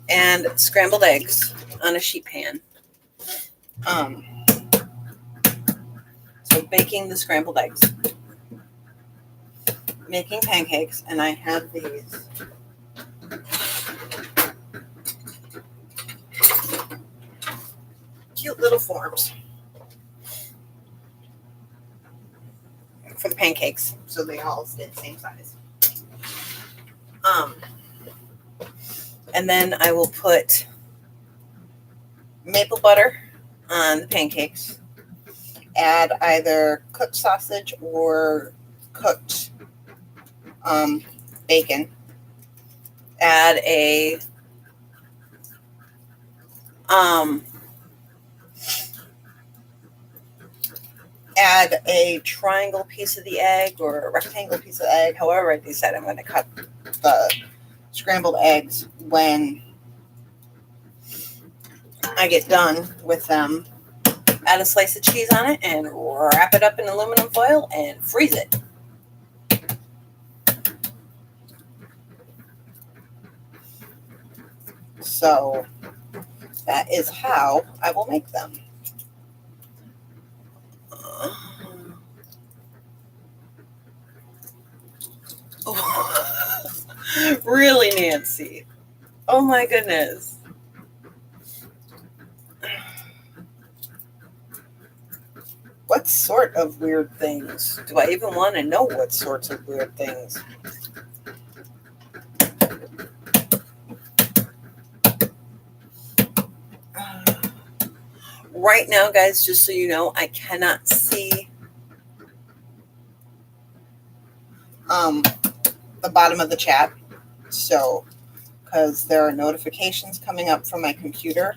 and scrambled eggs on a sheet pan. So baking the scrambled eggs, making pancakes, and I have these cute little forms for the pancakes, so they all stay the same size. And then I will put maple butter on the pancakes. Add either cooked sausage or cooked bacon. Add a triangle piece of the egg or a rectangle piece of egg. However, I decide I'm going to cut the scrambled eggs when I get done with them. Add a slice of cheese on it and wrap it up in aluminum foil and freeze it. So that is how I will make them. Really, Nancy? Oh my goodness. What sort of weird things? Do I even want to know what sorts of weird things? Right now, guys, just so you know, I cannot see the bottom of the chat. So, because there are notifications coming up from my computer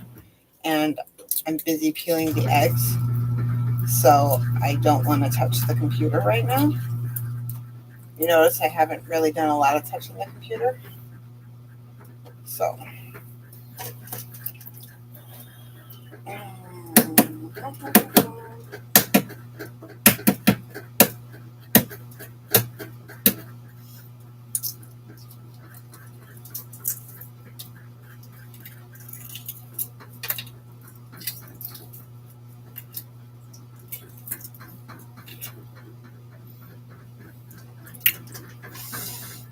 and I'm busy peeling the eggs. So I don't want to touch the computer right now. You notice I haven't really done a lot of touching the computer. So.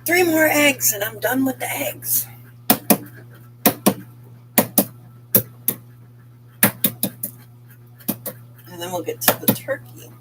Three more eggs and I'm done with the eggs. And then we'll get to the turkey.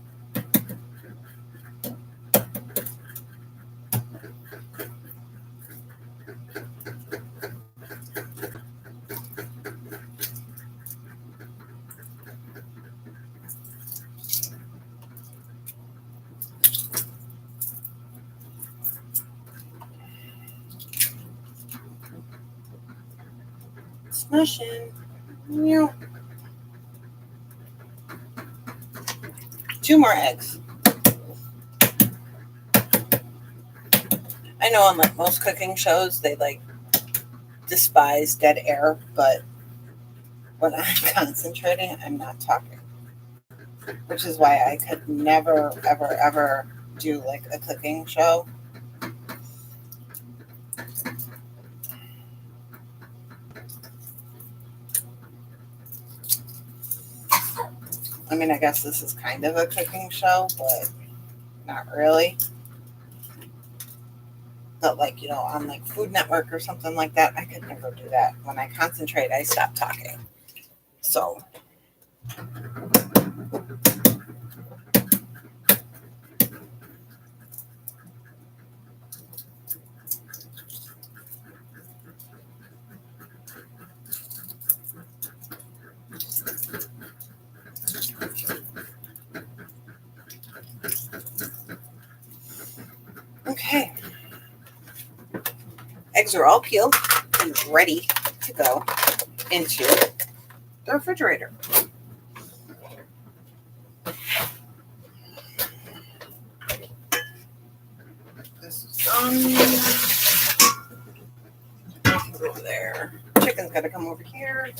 Smushing. Two more eggs. I know on like most cooking shows, they like despise dead air, but when I'm concentrating, I'm not talking. Which is why I could never, ever, ever do like a cooking show. I mean, I guess this is kind of a cooking show, but not really. But like, you know, on like Food Network or something like that, I could never do that. When I concentrate, I stop talking. So. Okay. Eggs are all peeled and ready to go into the refrigerator. This is done. Go over there. Chicken's got to come over here.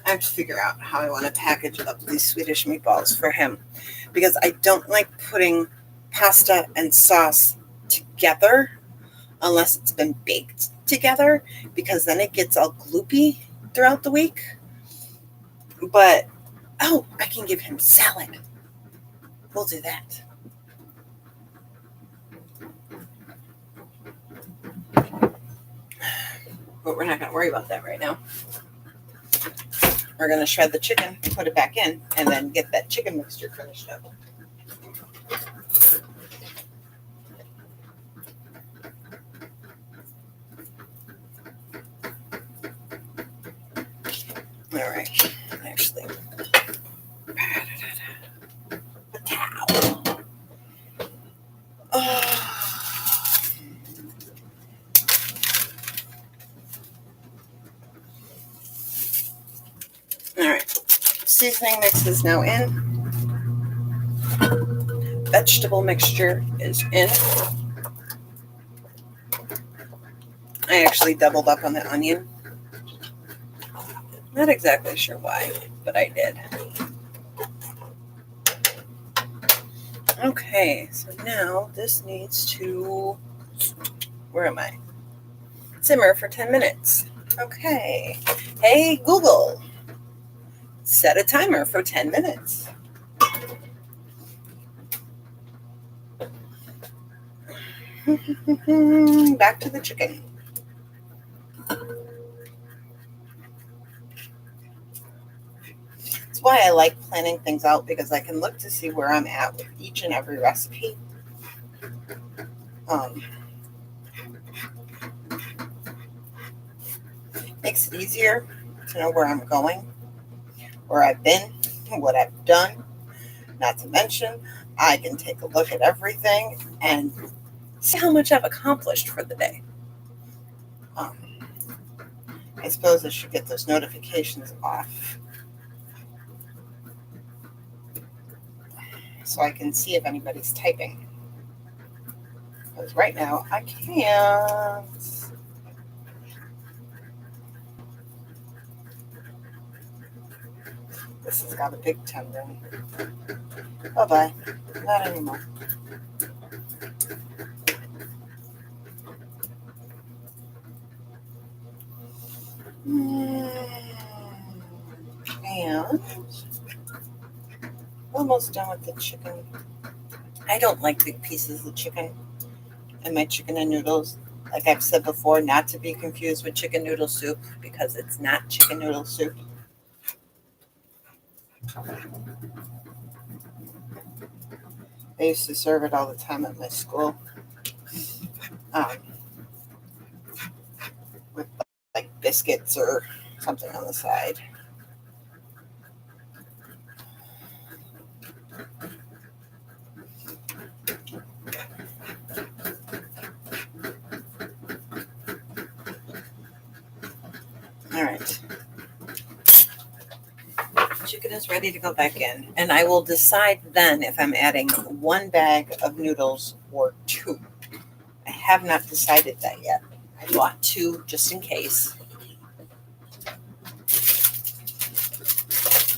And I have to figure out how I want to package up these Swedish meatballs for him, because I don't like putting pasta and sauce together unless it's been baked together, because then it gets all gloopy throughout the week. But, oh, I can give him salad. We'll do that. but we're not going to worry about that right now. We're going to shred the chicken, put it back in, and then get that chicken mixture finished up. All right, actually, the towel. Oh. All right, seasoning mix is now in. Vegetable mixture is in. I actually doubled up on the onion. Not exactly sure why, but I did. Okay, so now this needs to, where am I? Simmer for 10 minutes. Okay. Hey, Google, set a timer for 10 minutes. Back to the chicken. That's why I like planning things out, because I can look to see where I'm at with each and every recipe. Makes it easier to know where I'm going, where I've been, what I've done. Not to mention, I can take a look at everything and see how much I've accomplished for the day. I suppose I should get those notifications off so I can see if anybody's typing. Because right now I can't. This has got a big tendon. Bye-bye. Not anymore. And almost done with the chicken. I don't like big pieces of chicken in my chicken and noodles. Like I've said before, not to be confused with chicken noodle soup, because it's not chicken noodle soup. I used to serve it all the time at my school. With like biscuits or something on the side. All right. Chicken is ready to go back in, and I will decide then if I'm adding 1 bag of noodles or 2. I have not decided that yet. I bought 2 just in case.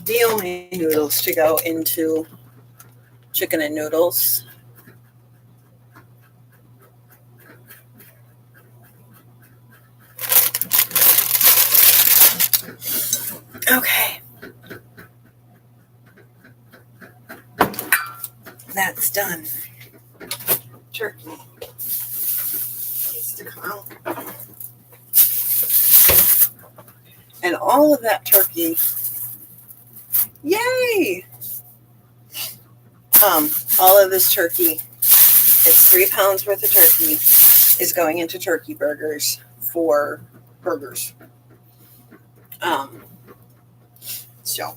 The only noodles to go into chicken and noodles. Okay. That's done. Turkey needs to come out. And all of that turkey, yay! All of this turkey, it's 3 pounds worth of turkey, is going into turkey burgers for burgers. So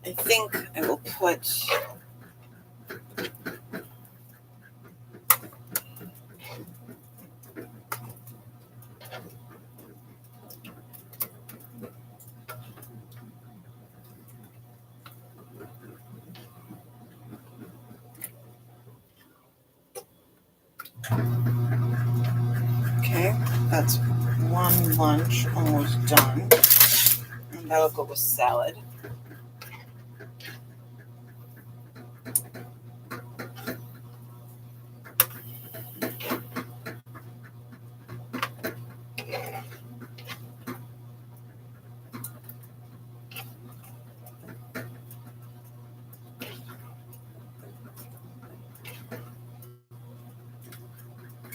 I think I will put okay, that's 1 lunch almost done. And that'll go with salad.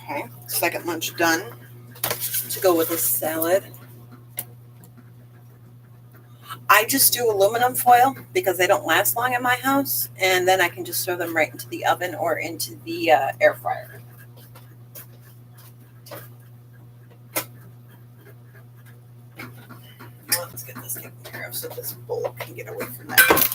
Okay, second munch done. To go with a salad, I just do aluminum foil because they don't last long in my house, and then I can just throw them right into the oven or into the air fryer. Well, let's get this taken care of so this bowl can get away from that.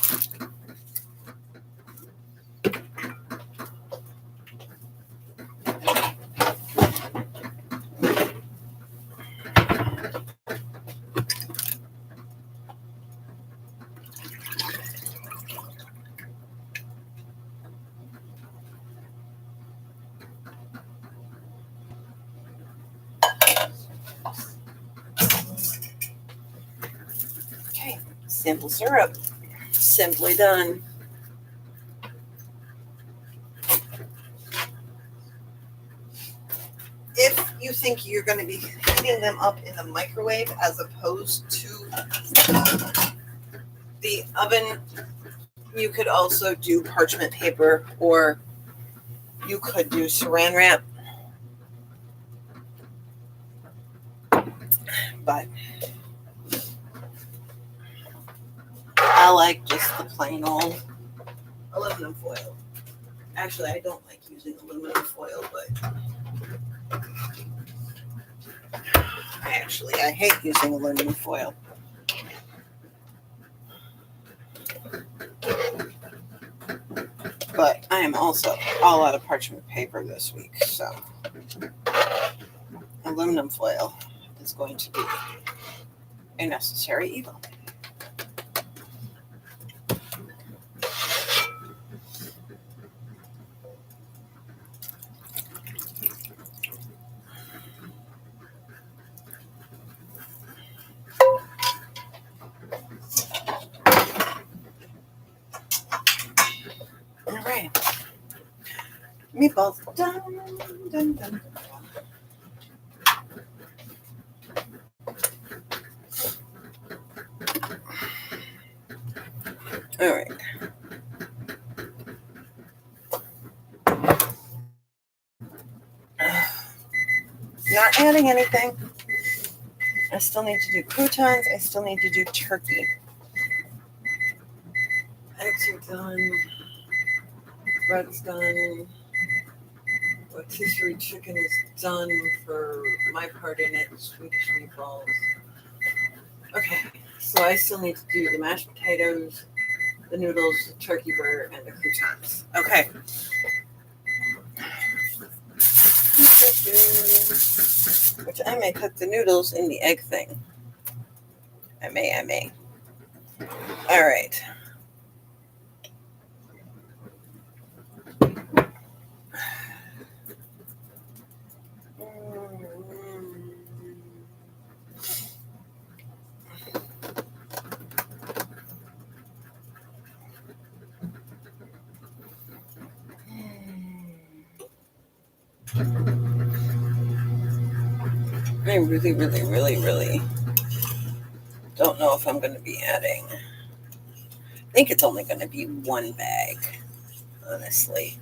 Okay, simple syrup, simply done. If you think you're going to be heating them up in the microwave as opposed to the oven, you could also do parchment paper, or you could do saran wrap. But I like just the plain old aluminum foil. Actually, I don't like using aluminum foil, but I hate using aluminum foil. But I am also all out of parchment paper this week, so aluminum foil is going to be a necessary evil. All right. Meatballs done. Done, done. All right. Not adding anything. I still need to do croutons. I still need to do turkey. Eggs are done. Bread's done. Rotisserie chicken is done for my part in it. Swedish meatballs. Okay, so I still need to do the mashed potatoes, the noodles, the turkey burger, and the croutons. Okay. Which I may cook the noodles in the egg thing. I may. All right. I really don't know if I'm going to be adding. I think it's only going to be one bag, honestly.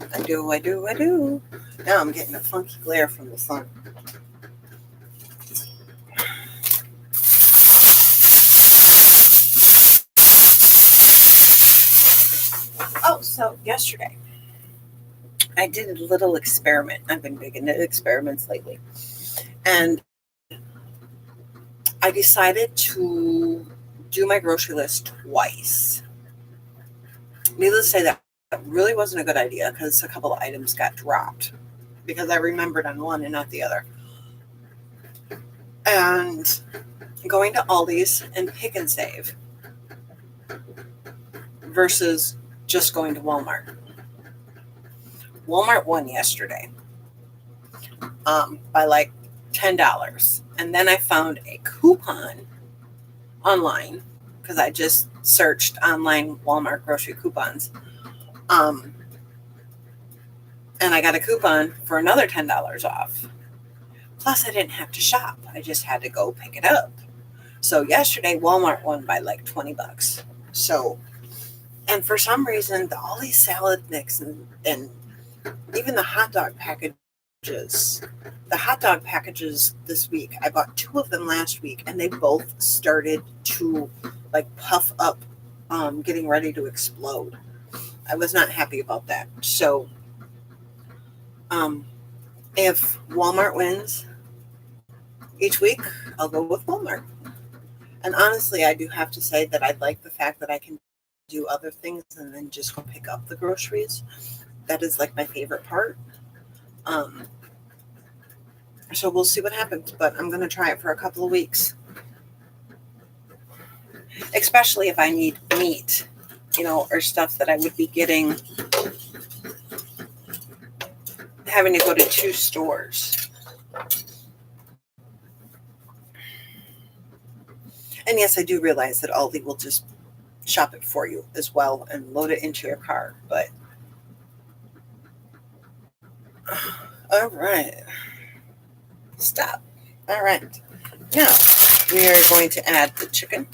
I do. Now I'm getting a funky glare from the sun. Oh, so yesterday I did a little experiment. I've been big into experiments lately. And I decided to do my grocery list twice. Needless to say, that really wasn't a good idea because a couple of items got dropped because I remembered on one and not the other. And going to Aldi's and Pick and Save versus just going to Walmart. Walmart won yesterday by like $10. And then I found a coupon online because I just searched online Walmart grocery coupons. And I got a coupon for another $10 off. Plus, I didn't have to shop. I just had to go pick it up. So yesterday, Walmart won by like $20. So And for some reason, all these salad mix and even the hot dog packages, this week, I bought 2 of them last week, and they both started to like puff up, getting ready to explode. I was not happy about that. So, if Walmart wins each week, I'll go with Walmart. And honestly, I do have to say that I like the fact that I can do other things and then just go pick up the groceries. That is like my favorite part. So we'll see what happens, but I'm going to try it for a couple of weeks. Especially if I need meat, or stuff that I would be having to go to 2 stores. And yes, I do realize that Aldi will just shop it for you as well and load it into your car. But all right, stop. All right, now we are going to add the chicken.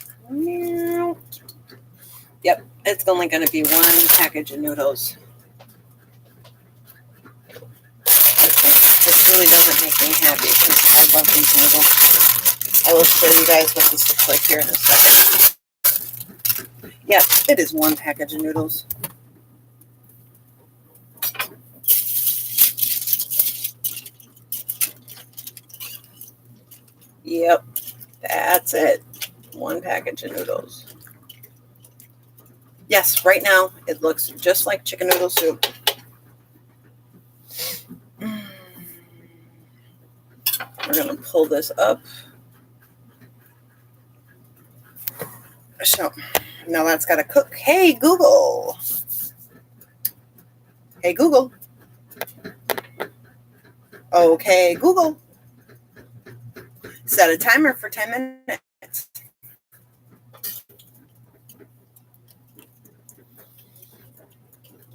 Yep, it's only going to be 1 package of noodles. Okay, this really doesn't make me happy because I love these noodles. I will show you guys what this looks like here in a second. Yep, it is 1 package of noodles. Yep, that's it. 1 package of noodles. Yes, right now it looks just like chicken noodle soup. We're going to pull this up. So now that's got to cook. Hey, Google. Hey, Google. Okay, Google. Set a timer for 10 minutes.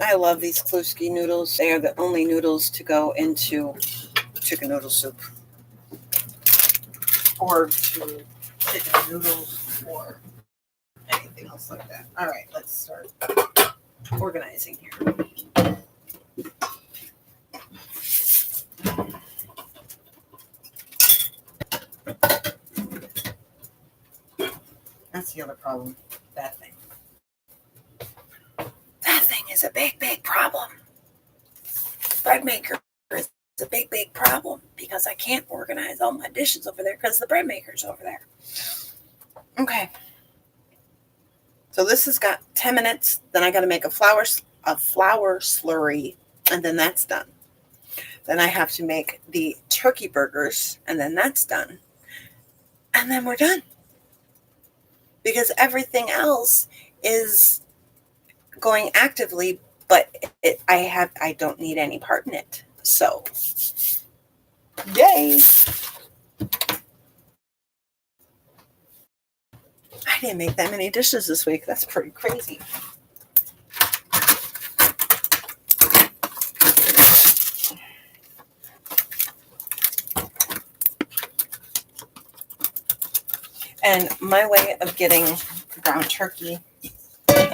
I love these Kluski noodles. They are the only noodles to go into chicken noodle soup. Or to chicken noodles or anything else like that. All right, let's start organizing here. That's the other problem. That thing. That thing is a big, big problem. Bread maker is a big, big problem because I can't organize all my dishes over there because the bread maker's over there. Okay. So this has got 10 minutes. Then I got to make a flour slurry, and then that's done. Then I have to make the turkey burgers, and then that's done. And then we're done. Because everything else is going actively, but I don't need any part in it. So, yay! I didn't make that many dishes this week. That's pretty crazy. And my way of getting ground turkey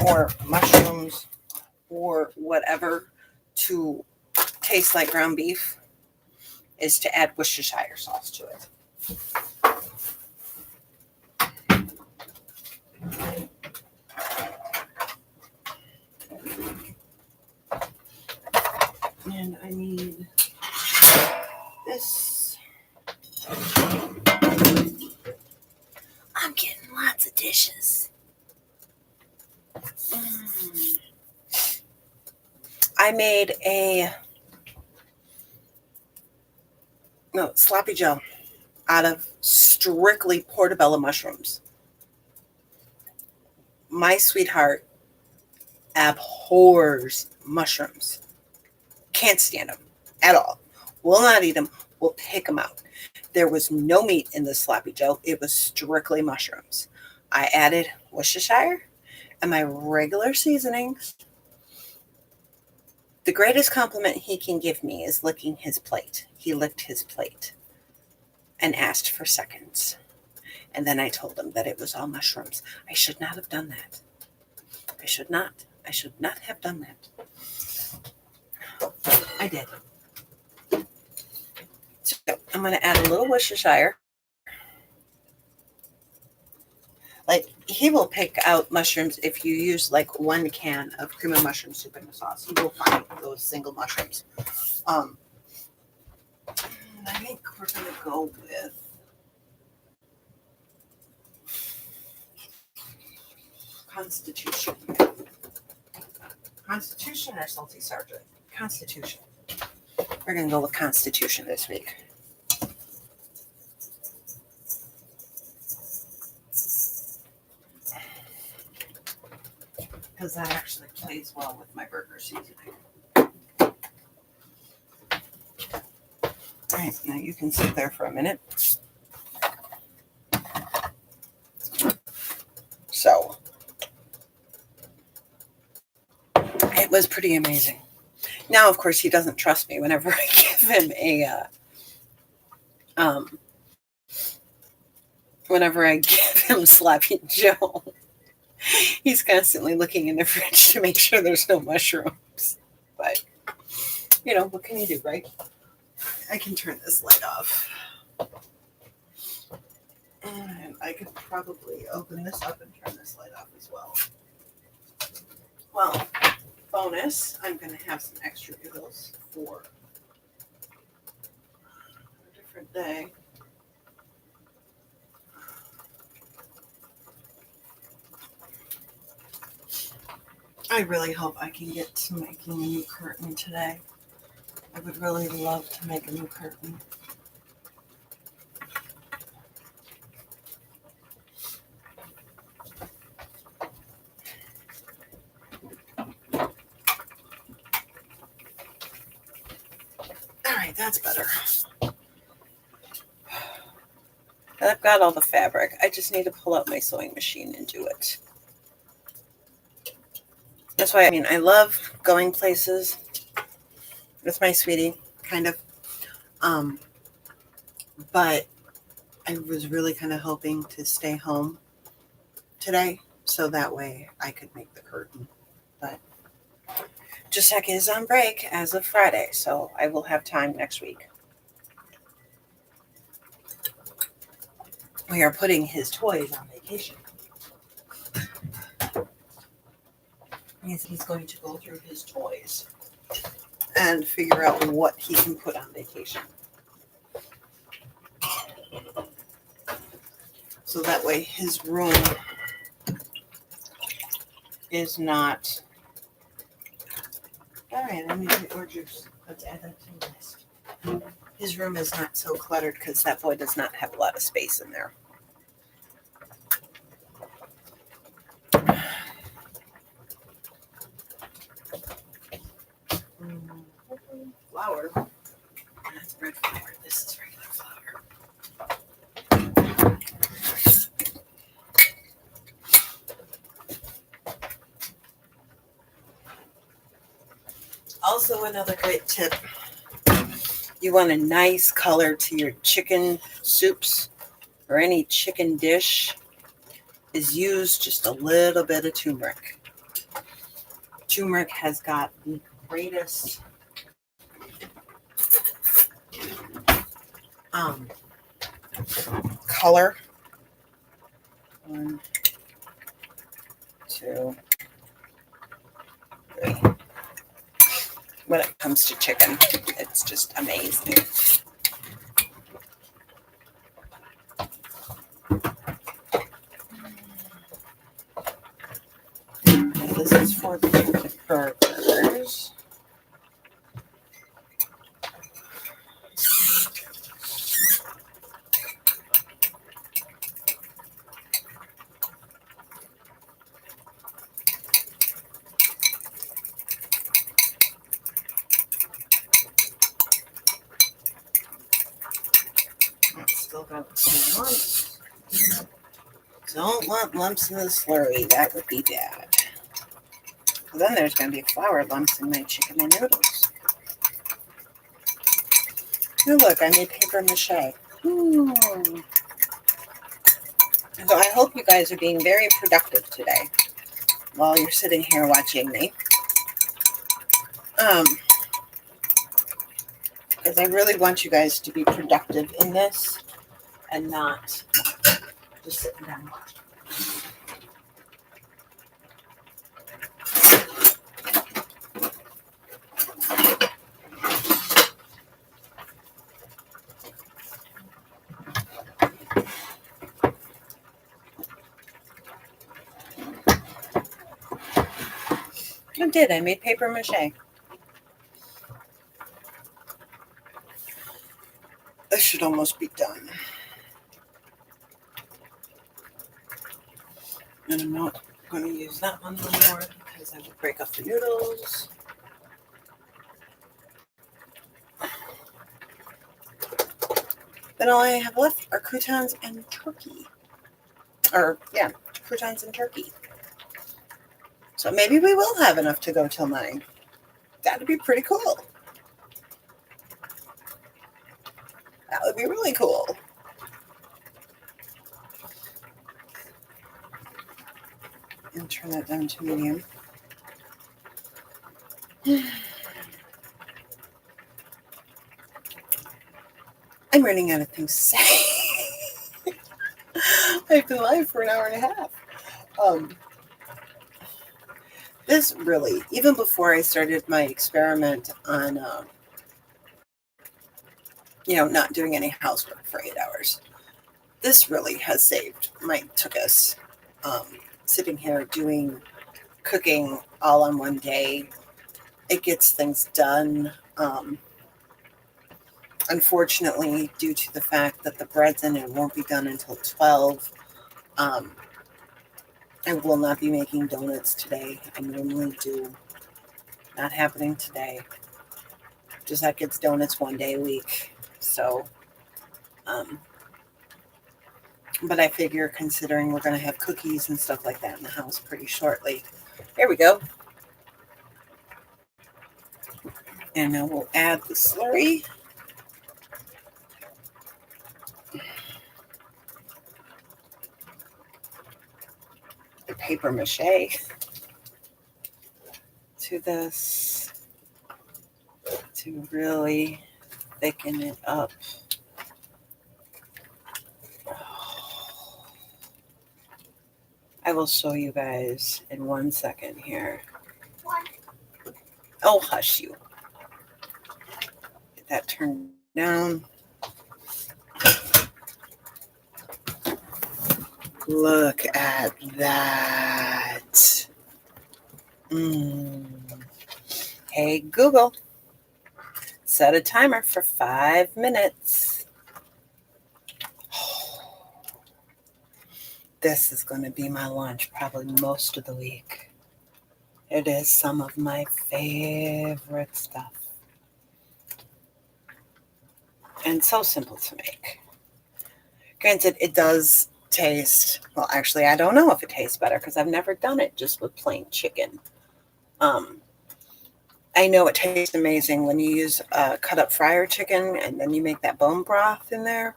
or mushrooms or whatever to taste like ground beef is to add Worcestershire sauce to it. And I need this. I'm getting lots of dishes. I made sloppy joe out of strictly portobello mushrooms. My sweetheart abhors mushrooms. Can't stand them at all. Will not eat them. Will pick them out. There was no meat in the sloppy joe. It was strictly mushrooms. I added Worcestershire and my regular seasonings. The greatest compliment he can give me is licking his plate. He licked his plate and asked for seconds. And then I told him that it was all mushrooms. I should not have done that. I should not. I should not have done that. I did. So I'm going to add a little Worcestershire. Like, he will pick out mushrooms if you use like 1 can of cream of mushroom soup in the sauce. You will find those single mushrooms. I think we're going to go with Constitution. Constitution or Salty Sergeant? Constitution. We're going to go with Constitution this week. Because that actually plays well with my burger seasoning. All right, now you can sit there for a minute. So, it was pretty amazing. Now, of course, he doesn't trust me whenever I give him Sloppy Joe. He's constantly looking in the fridge to make sure there's no mushrooms. But, what can you do, right? I can turn this light off. And I could probably open this up and turn this light off as well. Well, bonus, I'm going to have some extra noodles for a different day. I really hope I can get to making a new curtain today. I would really love to make a new curtain. All right, that's better. I've got all the fabric. I just need to pull out my sewing machine and do it. That's why, I love going places with my sweetie, kind of. But I was really kind of hoping to stay home today so that way I could make the curtain. But Giuseppe is on break as of Friday, so I will have time next week. We are putting his toys on vacation. He's going to go through his toys and figure out what he can put on vacation. So that way his room is not... All right, let me do more juice. Let's add that to the list. His room is not so cluttered because that boy does not have a lot of space in there. Flour. That's bread flour. This is regular flour. Also, another great tip. You want a nice color to your chicken soups or any chicken dish is use just a little bit of turmeric. Turmeric has got the greatest color. 1, 2, 3. When it comes to chicken, it's just amazing. This is for the burgers. Still got some lumps. Don't want lumps in the slurry. That would be bad. Then there's going to be flour lumps in my chicken and noodles. Oh, look, I made paper mache. So I hope you guys are being very productive today. while you're sitting here watching me. Because I really want you guys to be productive in this and not just sitting down watching. I did. I made paper mache. This should almost be done. And I'm not going to use that one anymore because I will break up the noodles. Then all I have left are croutons and turkey. Croutons and turkey. So maybe we will have enough to go till 9. That'd be pretty cool. That would be really cool. And turn that down to medium. I'm running out of things to say. I've been live for an hour and a half. This really, even before I started my experiment on, not doing any housework for 8 hours, this really has saved my tuchus. Sitting here doing cooking all on one day, it gets things done. Unfortunately, due to the fact that the bread's in it won't be done until 12, I will not be making donuts today. I normally do. Not happening today. Just like it's donuts one day a week. So, but I figure considering we're going to have cookies and stuff like that in the house pretty shortly. There we go. And now we'll add the slurry. The paper mache to this to really thicken it up. I will show you guys in 1 second here. Oh, hush you. Get that turned down. Look at that. Hey, Google, set a timer for 5 minutes. This is going to be my lunch probably most of the week. It is some of my favorite stuff. And so simple to make. Granted, it does taste, well, actually, I don't know if it tastes better because I've never done it just with plain chicken. I know it tastes amazing when you use cut up fryer chicken and then you make that bone broth in there.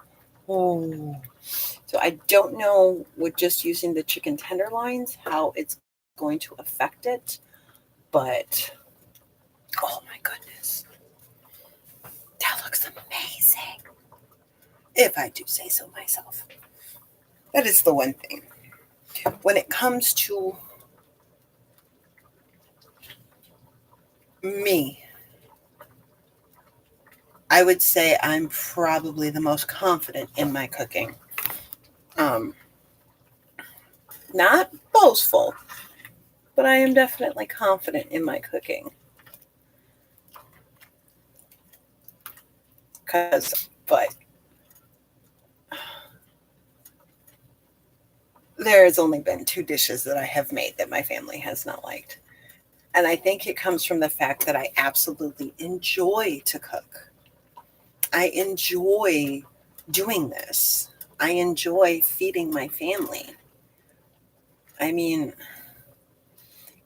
Oh, so I don't know with just using the chicken tenderloins how it's going to affect it, but oh my goodness, that looks amazing. If I do say so myself. That is the one thing. When it comes to me, I would say I'm probably the most confident in my cooking. Not boastful, but I am definitely confident in my cooking. But there's only been 2 dishes that I have made that my family has not liked. And I think it comes from the fact that I absolutely enjoy to cook. I enjoy doing this. I enjoy feeding my family. I mean,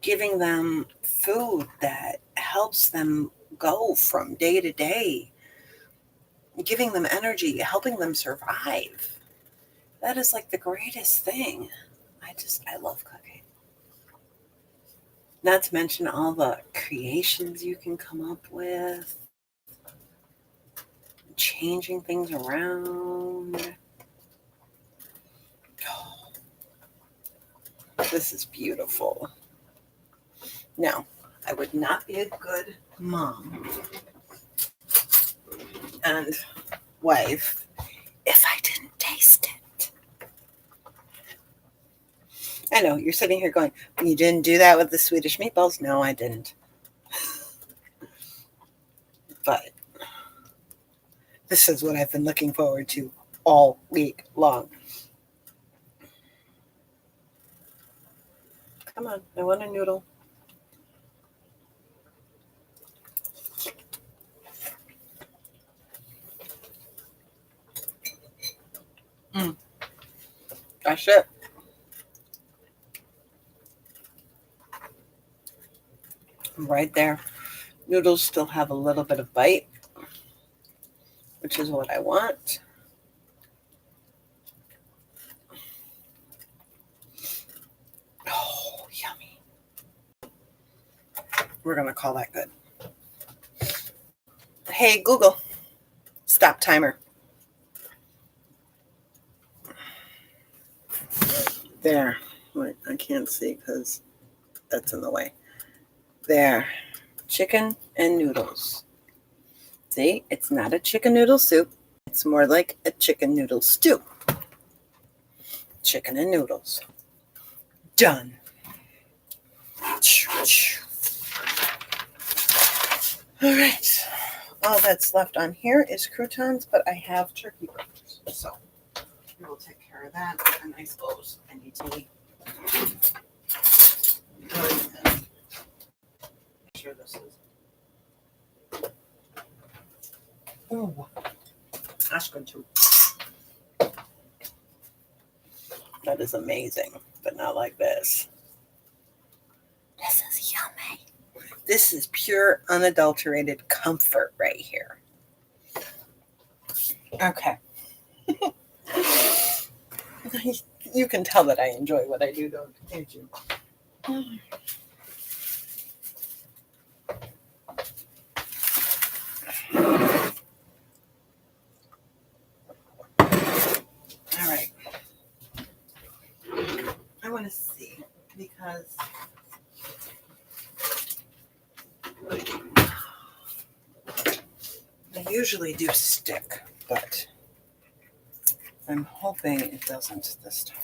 giving them food that helps them go from day to day, giving them energy, helping them survive. That is like the greatest thing. I love cooking. Not to mention all the creations you can come up with, changing things around. Oh, this is beautiful. Now, I would not be a good mom and wife if I didn't taste it. I know you're sitting here going, you didn't do that with the Swedish meatballs. No, I didn't. But this is what I've been looking forward to all week long. Come on, I want a noodle. That's it. Right there. Noodles still have a little bit of bite, which is what I want. Oh, yummy. We're going to call that good. Hey, Google, stop timer. There. Wait, I can't see because that's in the way. There. Chicken and noodles. See, it's not a chicken noodle soup. It's more like a chicken noodle stew. Chicken and noodles. Done. All right. All that's left on here is croutons, but I have turkey burgers. So we will take care of that. And I suppose I need to eat. Make sure this is. Oh, that's good too. That is amazing, but not like this. This is yummy. This is pure, unadulterated comfort right here. Okay. You can tell that I enjoy what I do, though, can't you? All right. I want to see because I usually do stick, but I'm hoping it doesn't this time.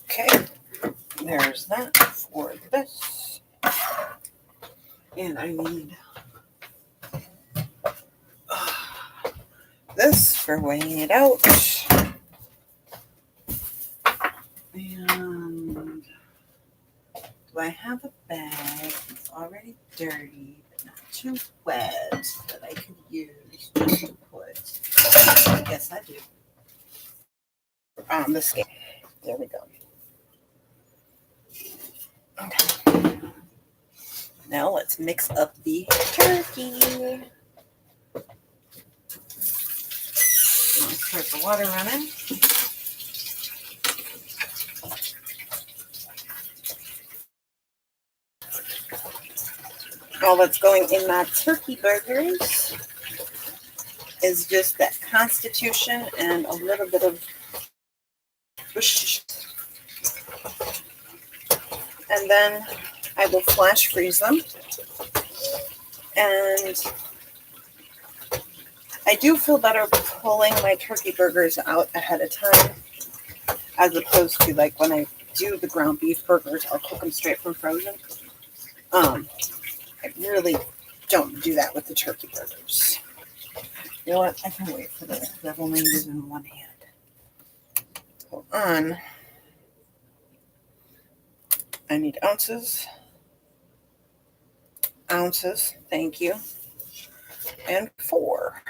Okay, there's that for this. And I need this for weighing it out. And do I have a bag that's already dirty but not too wet that I could use just to put? I guess I do. On the scale. There we go. Okay. Now let's mix up the turkey. Let's start the water running. All that's going in my turkey burgers is just that Constitution and a little bit of and then I will flash freeze them. And I do feel better pulling my turkey burgers out ahead of time as opposed to like when I do the ground beef burgers, I'll cook them straight from frozen. I really don't do that with the turkey burgers. You know what? I can wait for this. I've only using one hand. Hold on. I need ounces. Ounces. Thank you. And 4.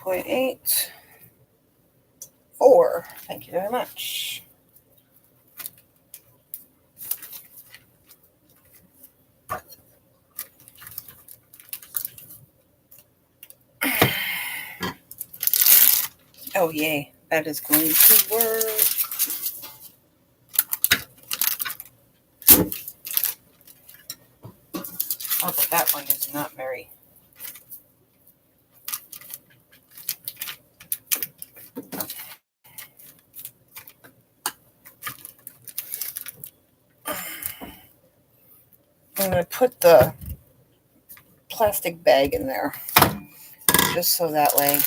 2.84. Thank you very much. Oh, yay. That is going to work. Oh, but that one is not very. I'm going to put the plastic bag in there just so that way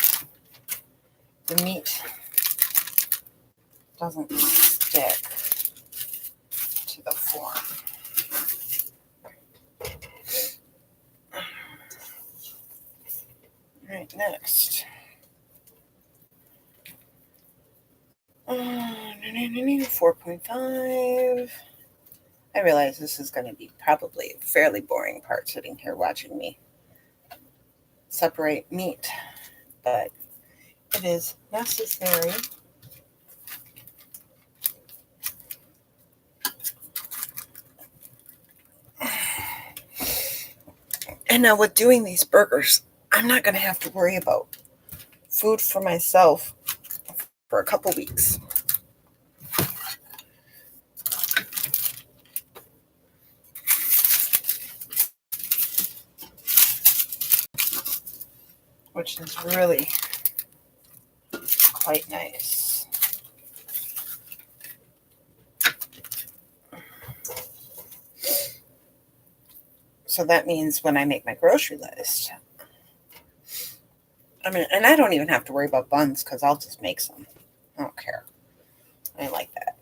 the meat doesn't stick to the form. All right, next. 4.5. I realize this is going to be probably a fairly boring part sitting here watching me separate meat, but it is necessary. And now with doing these burgers, I'm not going to have to worry about food for myself for a couple weeks. Which is really quite nice. So that means when I make my grocery list, and I don't even have to worry about buns because I'll just make some. I don't care. I like that.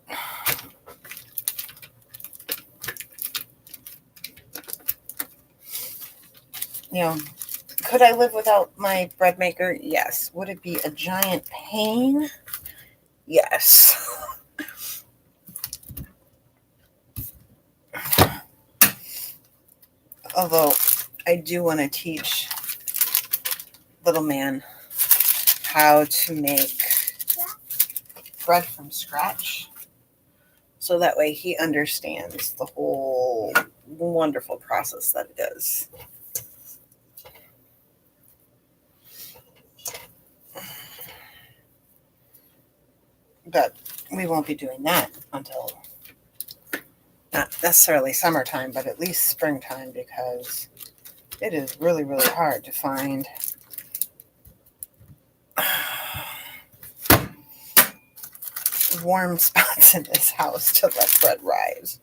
Could I live without my bread maker? Yes. Would it be a giant pain? Yes. Although I do want to teach little man how to make bread from scratch, so that way he understands the whole wonderful process that it is. But we won't be doing that until not necessarily summertime, but at least springtime, because it is really, really hard to find warm spots in this house to let bread rise.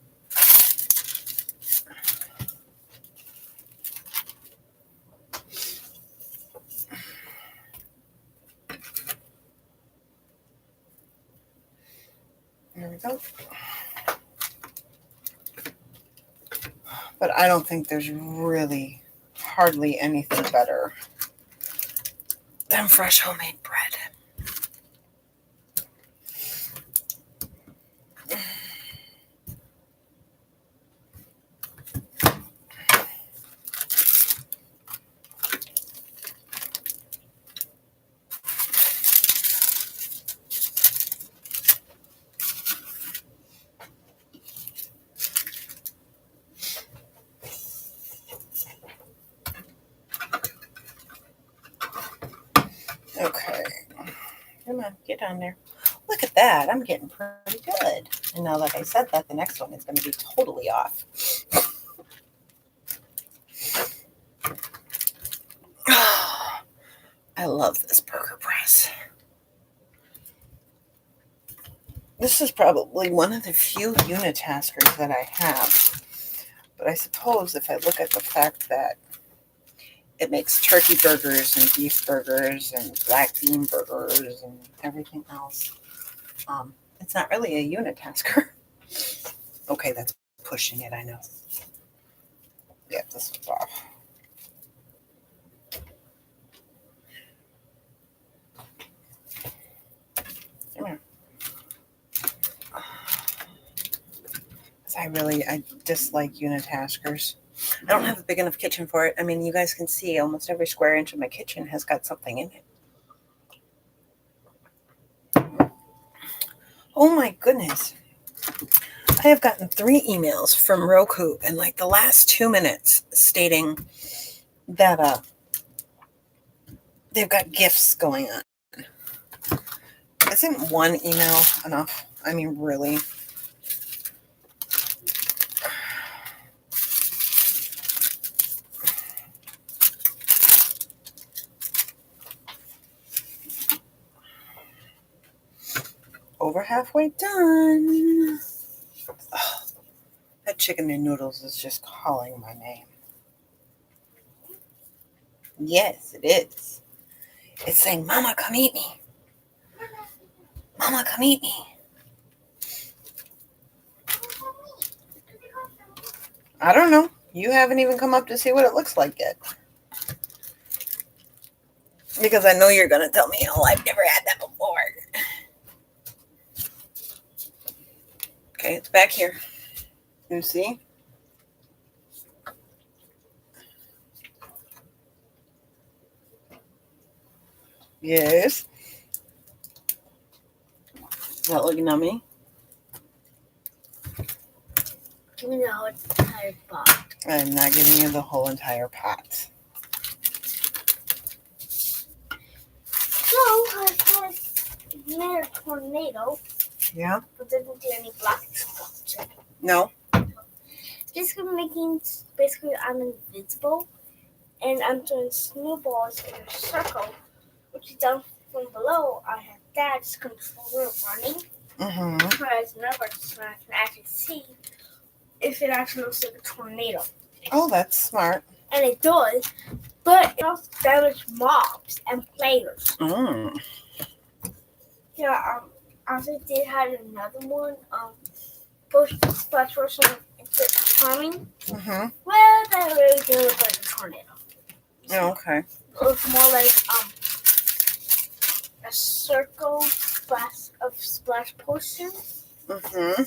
There we go. But I don't think there's really hardly anything better than fresh homemade bread. Okay. Come on, get on there. Look at that. I'm getting pretty good. And now that I said that, the next one is going to be totally off. I love this burger press. This is probably one of the few unitaskers that I have. But I suppose if I look at the fact that it makes turkey burgers and beef burgers and black bean burgers and everything else, it's not really a unitasker. Okay, that's pushing it, I know. Yeah, this one's off. Come here. I dislike unitaskers. I don't have a big enough kitchen for it. I mean, you guys can see almost every square inch of my kitchen has got something in it. Oh my goodness. I have gotten 3 emails from Roku in like the last 2 minutes stating that they've got gifts going on. Isn't one email enough? I mean, really? Over halfway done. Oh, that chicken and noodles is just calling my name. Yes, it is. It's saying, Mama, come eat me. Mama, come eat me. I don't know. You haven't even come up to see what it looks like yet. Because I know you're going to tell me, oh, I've never had that before. Okay, it's back here. You see? Yes. Is that looking yummy?
Give me the whole entire pot.
I'm not giving you the whole entire pot.
So, I first made a tornado.
Yeah?
But didn't do any black stuff.
No?
Basically, I'm invisible. And I'm doing snowballs in a circle. Which is down from below. I have Dad's controller running.
Mm-hmm.
Whereas another, so I can actually see if it actually looks like a tornado.
Oh, that's smart.
And it does, but it also damages mobs and players.
Mm.
Yeah, I also did have another one, push splash version of Charming.
Mm-hmm.
Well, that really didn't look like a tornado.
Oh, okay.
It looked more like, a circle splash potion.
Mm-hmm.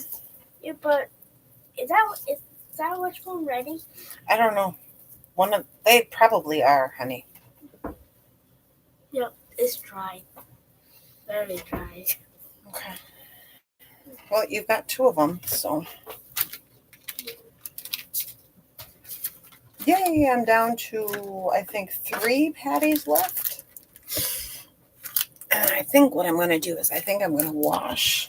Yeah, but is that which one ready?
I don't know. They probably are, honey.
Yep, it's dry. Very dry.
Okay. Well, you've got 2 of them, so. Yay, I'm down to, I think, 3 patties left. And I think what I'm going to do is I'm going to wash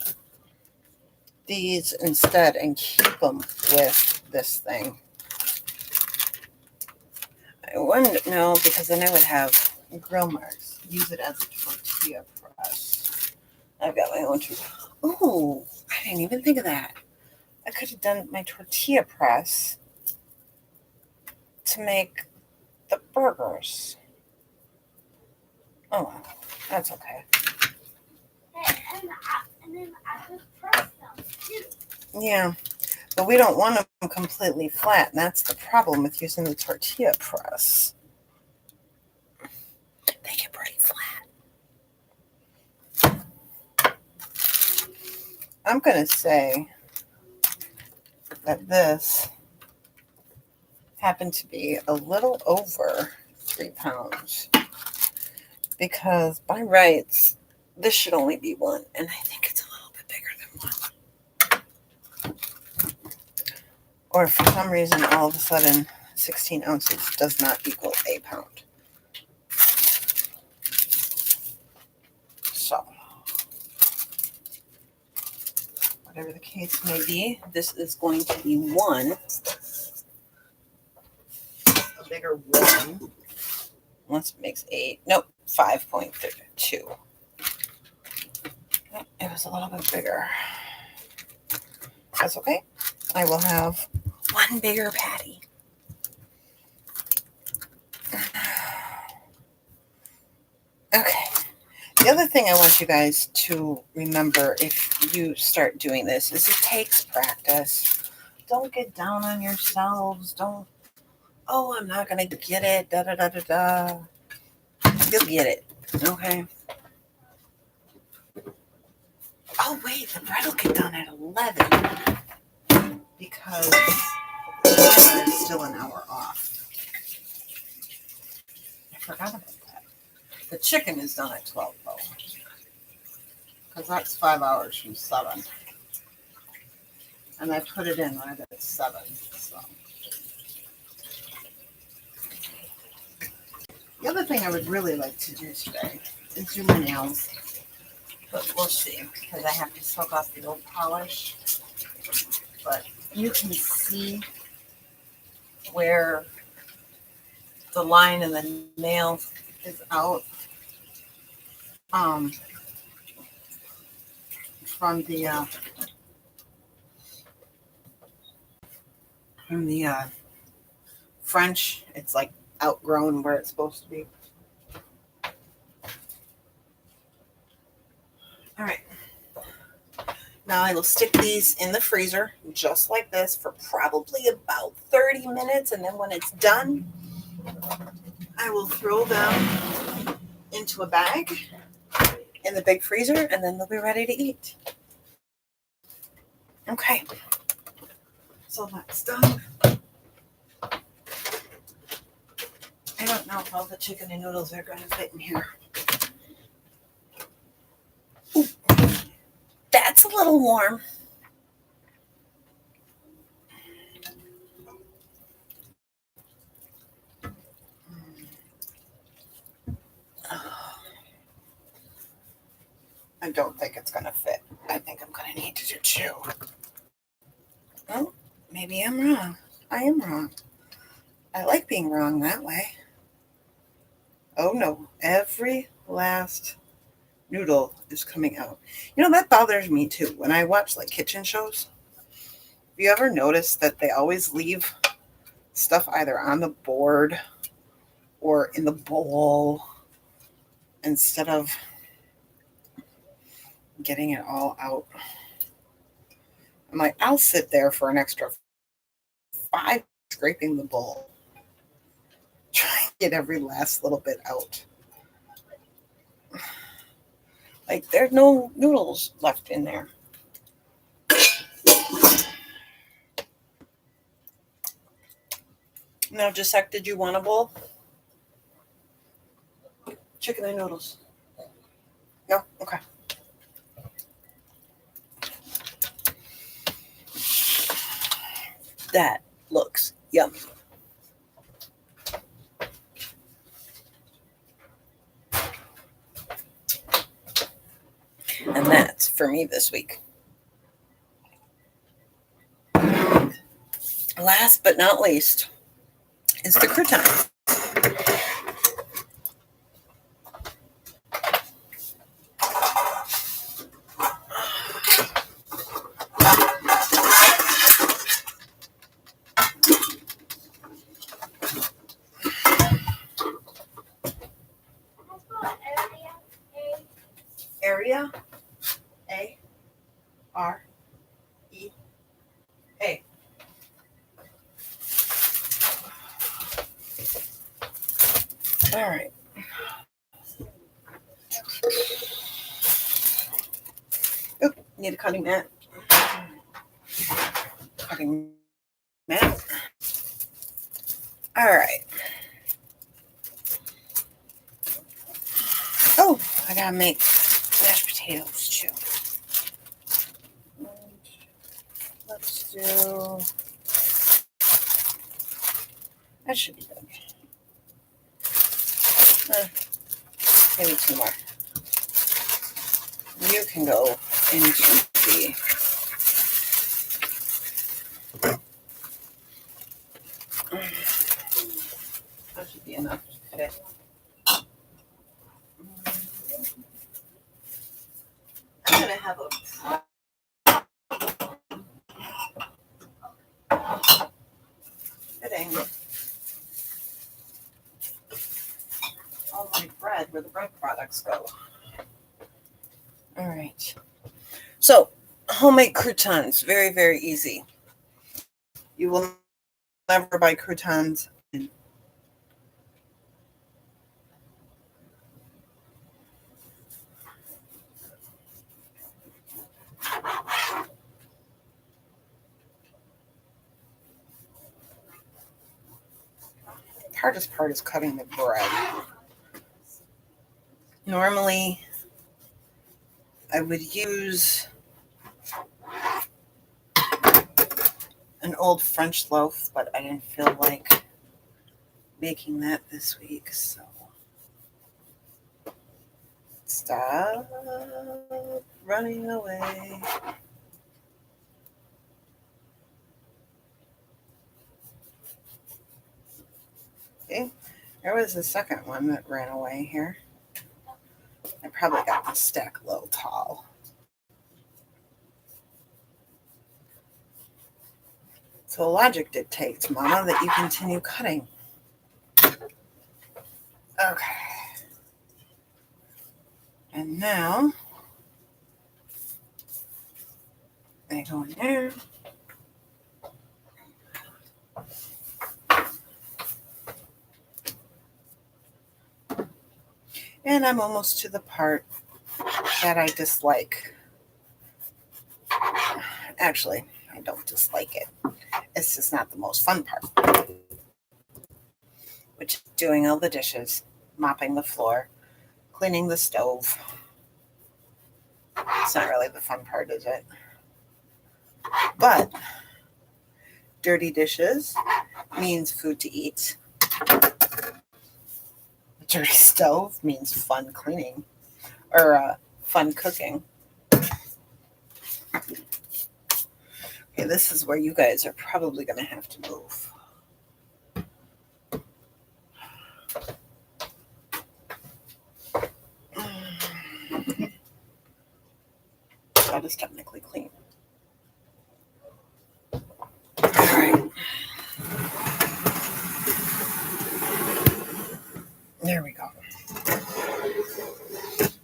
these instead and keep them with this thing. I wouldn't know, because then I would have grill marks. Use it as a tortilla press. I've got my own Oh, I didn't even think of that. I could have done my tortilla press to make the burgers. Oh, well, that's okay.
And then I could press them too.
Yeah, but we don't want them completely flat, and that's the problem with using the tortilla press. They get pretty flat. I'm going to say that this happened to be a little over 3 pounds, because by rights, this should only be 1, and I think it's a little bit bigger than 1. Or for some reason, all of a sudden, 16 ounces does not equal a pound. So, whatever the case may be, this is going to be 1. A bigger 1. Once makes 8. Nope, 5.2. It was a little bit bigger. That's okay. I will have 1 bigger patty. Okay. The other thing I want you guys to remember if you start doing this is it takes practice. Don't get down on yourselves. Don't, oh, I'm not going to get it. Da da da da da. You'll get it. Okay. Oh, wait. The bread will get done at 11 because the timer is still an hour off. I forgot about that. The chicken is done at 12, though. because that's 5 hours from 7. And I put it in right at 7. So the other thing I would really like to do today is do my nails. But we'll see, because I have to soak off the old polish. But you can see where the line in the nail is out from the French. It's like outgrown where it's supposed to be. All right. Now I will stick these in the freezer just like this for probably about 30 minutes. And then when it's done, I will throw them into a bag in the big freezer, and then they'll be ready to eat. Okay. So that's done. I don't know if all the chicken and noodles are going to fit in here. Ooh, that's a little warm. I don't think it's going to fit. I think I'm going to need to do 2. Oh, maybe I'm wrong. I am wrong. I like being wrong that way. Oh no, every last noodle is coming out. You know, that bothers me too. When I watch like kitchen shows, have you ever noticed that they always leave stuff either on the board or in the bowl instead of getting it all out? I'm like, I'll sit there for an extra 5 scraping the bowl, trying to get every last little bit out. Like, there's no noodles left in there. Now, Gisette, did you want a bowl? Chicken and noodles. No? Okay. That looks yummy. And that's for me this week. Last but not least is the croutons. Area, A-R-E-A. All right. Oh, need a cutting mat. Cutting mat. All right. Oh, I gotta make mashed potatoes too. Let's do. That should be good. Maybe 2 more. You can go into the that should be enough to fit. I'm gonna have a fitting all my bread where the bread products go. All right. So, homemade croutons, very, very easy. You will never buy croutons in hardest part is cutting the bread. Normally, I would use an old French loaf, but I didn't feel like making that this week, so stop running away. Okay, there was the second one that ran away here. I probably got the stack a little tall. So logic dictates, Mama, that you continue cutting. Okay. And now they go in there. And I'm almost to the part that I dislike. Actually, I don't dislike it. It's just not the most fun part, which is doing all the dishes, mopping the floor, cleaning the stove. It's not really the fun part, is it? But dirty dishes means food to eat. A dirty stove means fun cleaning or fun cooking. Okay, this is where you guys are probably going to have to move. That is technically clean. All right. There we go.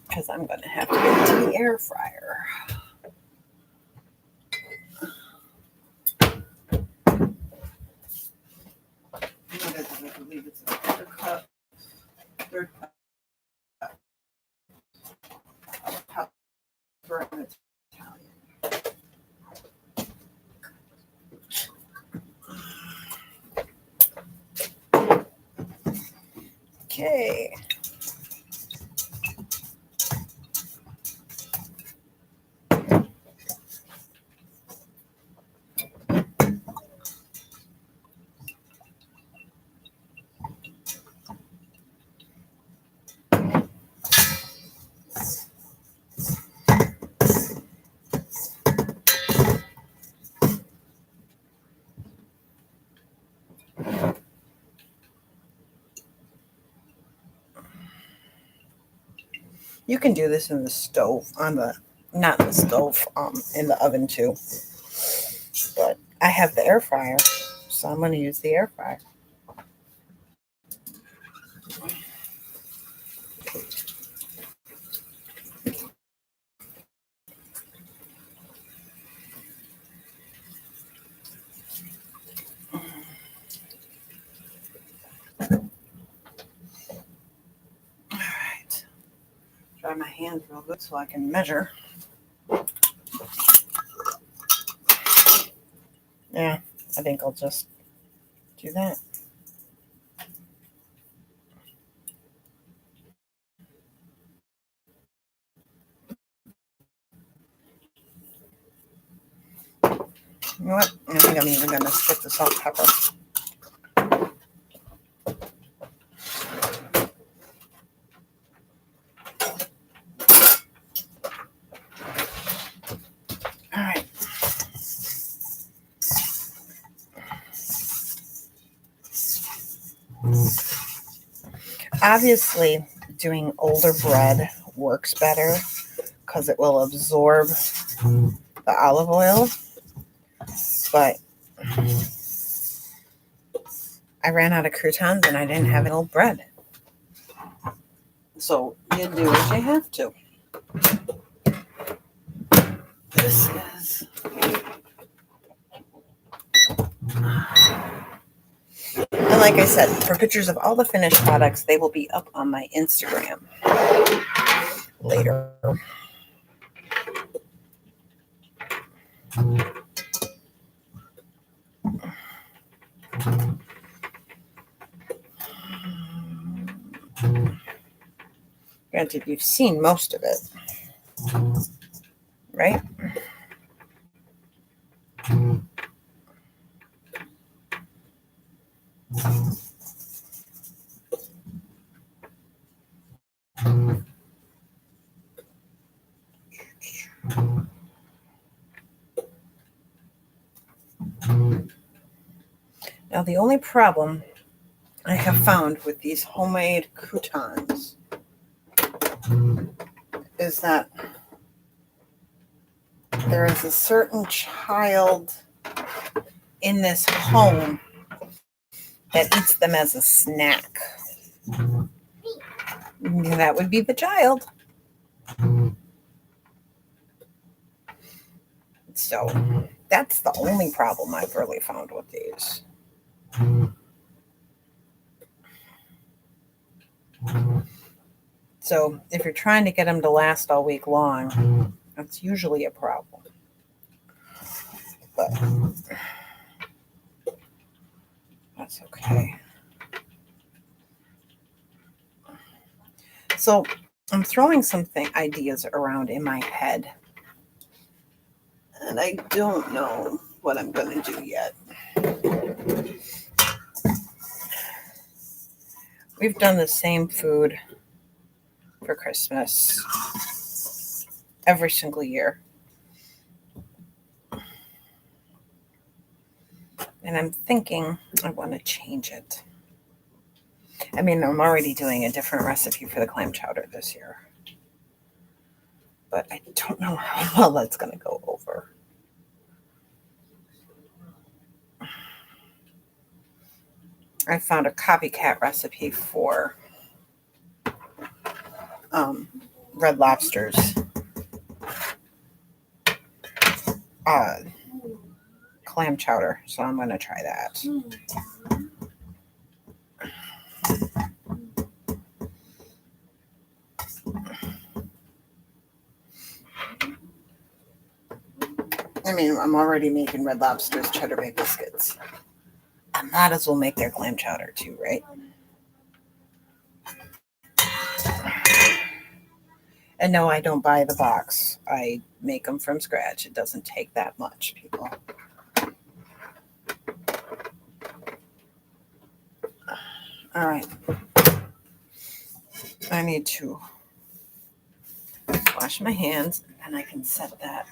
Because I'm going to have to get to the air fryer. What is it? I believe it's a third cup. For an Italian. Okay. You can do this in the stove, not in the stove, in the oven too. But I have the air fryer, so I'm going to use the air fryer. All right. Dry my hands real good so I can measure. Yeah, I think I'll just do that. You know what? I think I'm even going to skip the salt and pepper. All right. Obviously, doing older bread works better because it will absorb the olive oil. But I ran out of croutons and I didn't have any old bread. So you do what you have to. This is and like I said, for pictures of all the finished products, they will be up on my Instagram later. Granted, you've seen most of it. right? Now, the only problem I have found with these homemade croutons is that there is a certain child in this home that eats them as a snack. That would be the child. So that's the only problem I've really found with these. So if you're trying to get them to last all week long, that's usually a problem. But that's okay. So I'm throwing some ideas around in my head. And I don't know what I'm going to do yet. We've done the same food for Christmas every single year. And I'm thinking I want to change it. I mean, I'm already doing a different recipe for the clam chowder this year. But I don't know how well that's going to go over. I found a copycat recipe for Red Lobster's clam chowder, so I'm going to try that. I mean, I'm already making Red Lobster's Cheddar Bay biscuits. I might as well make their clam chowder too, right? And no, I don't buy the box. I make them from scratch. It doesn't take that much, people. All right. I need to wash my hands, and I can set that.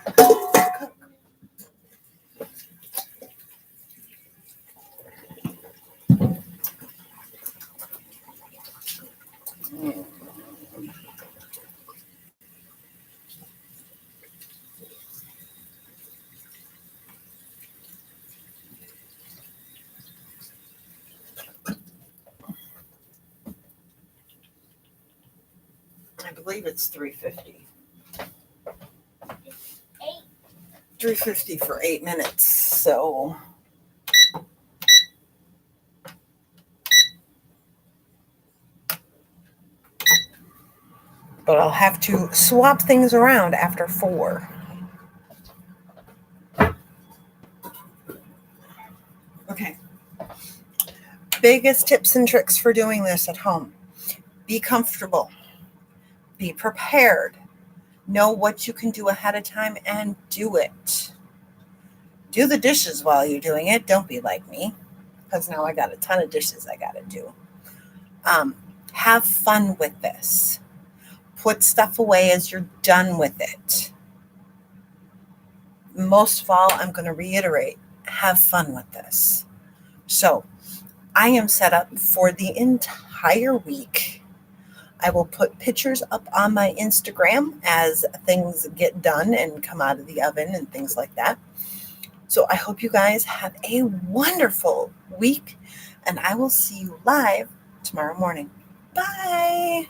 I believe it's $3.50. $3.50 for 8 minutes. So but I'll have to swap things around after 4. Okay. Biggest tips and tricks for doing this at home. Be comfortable. Be prepared. Know what you can do ahead of time and do it. Do the dishes while you're doing it. Don't be like me, because now I got a ton of dishes I got to do. Have fun with this. Put stuff away as you're done with it. Most of all, I'm going to reiterate, have fun with this. So I am set up for the entire week. I will put pictures up on my Instagram as things get done and come out of the oven and things like that. So I hope you guys have a wonderful week, and I will see you live tomorrow morning. Bye.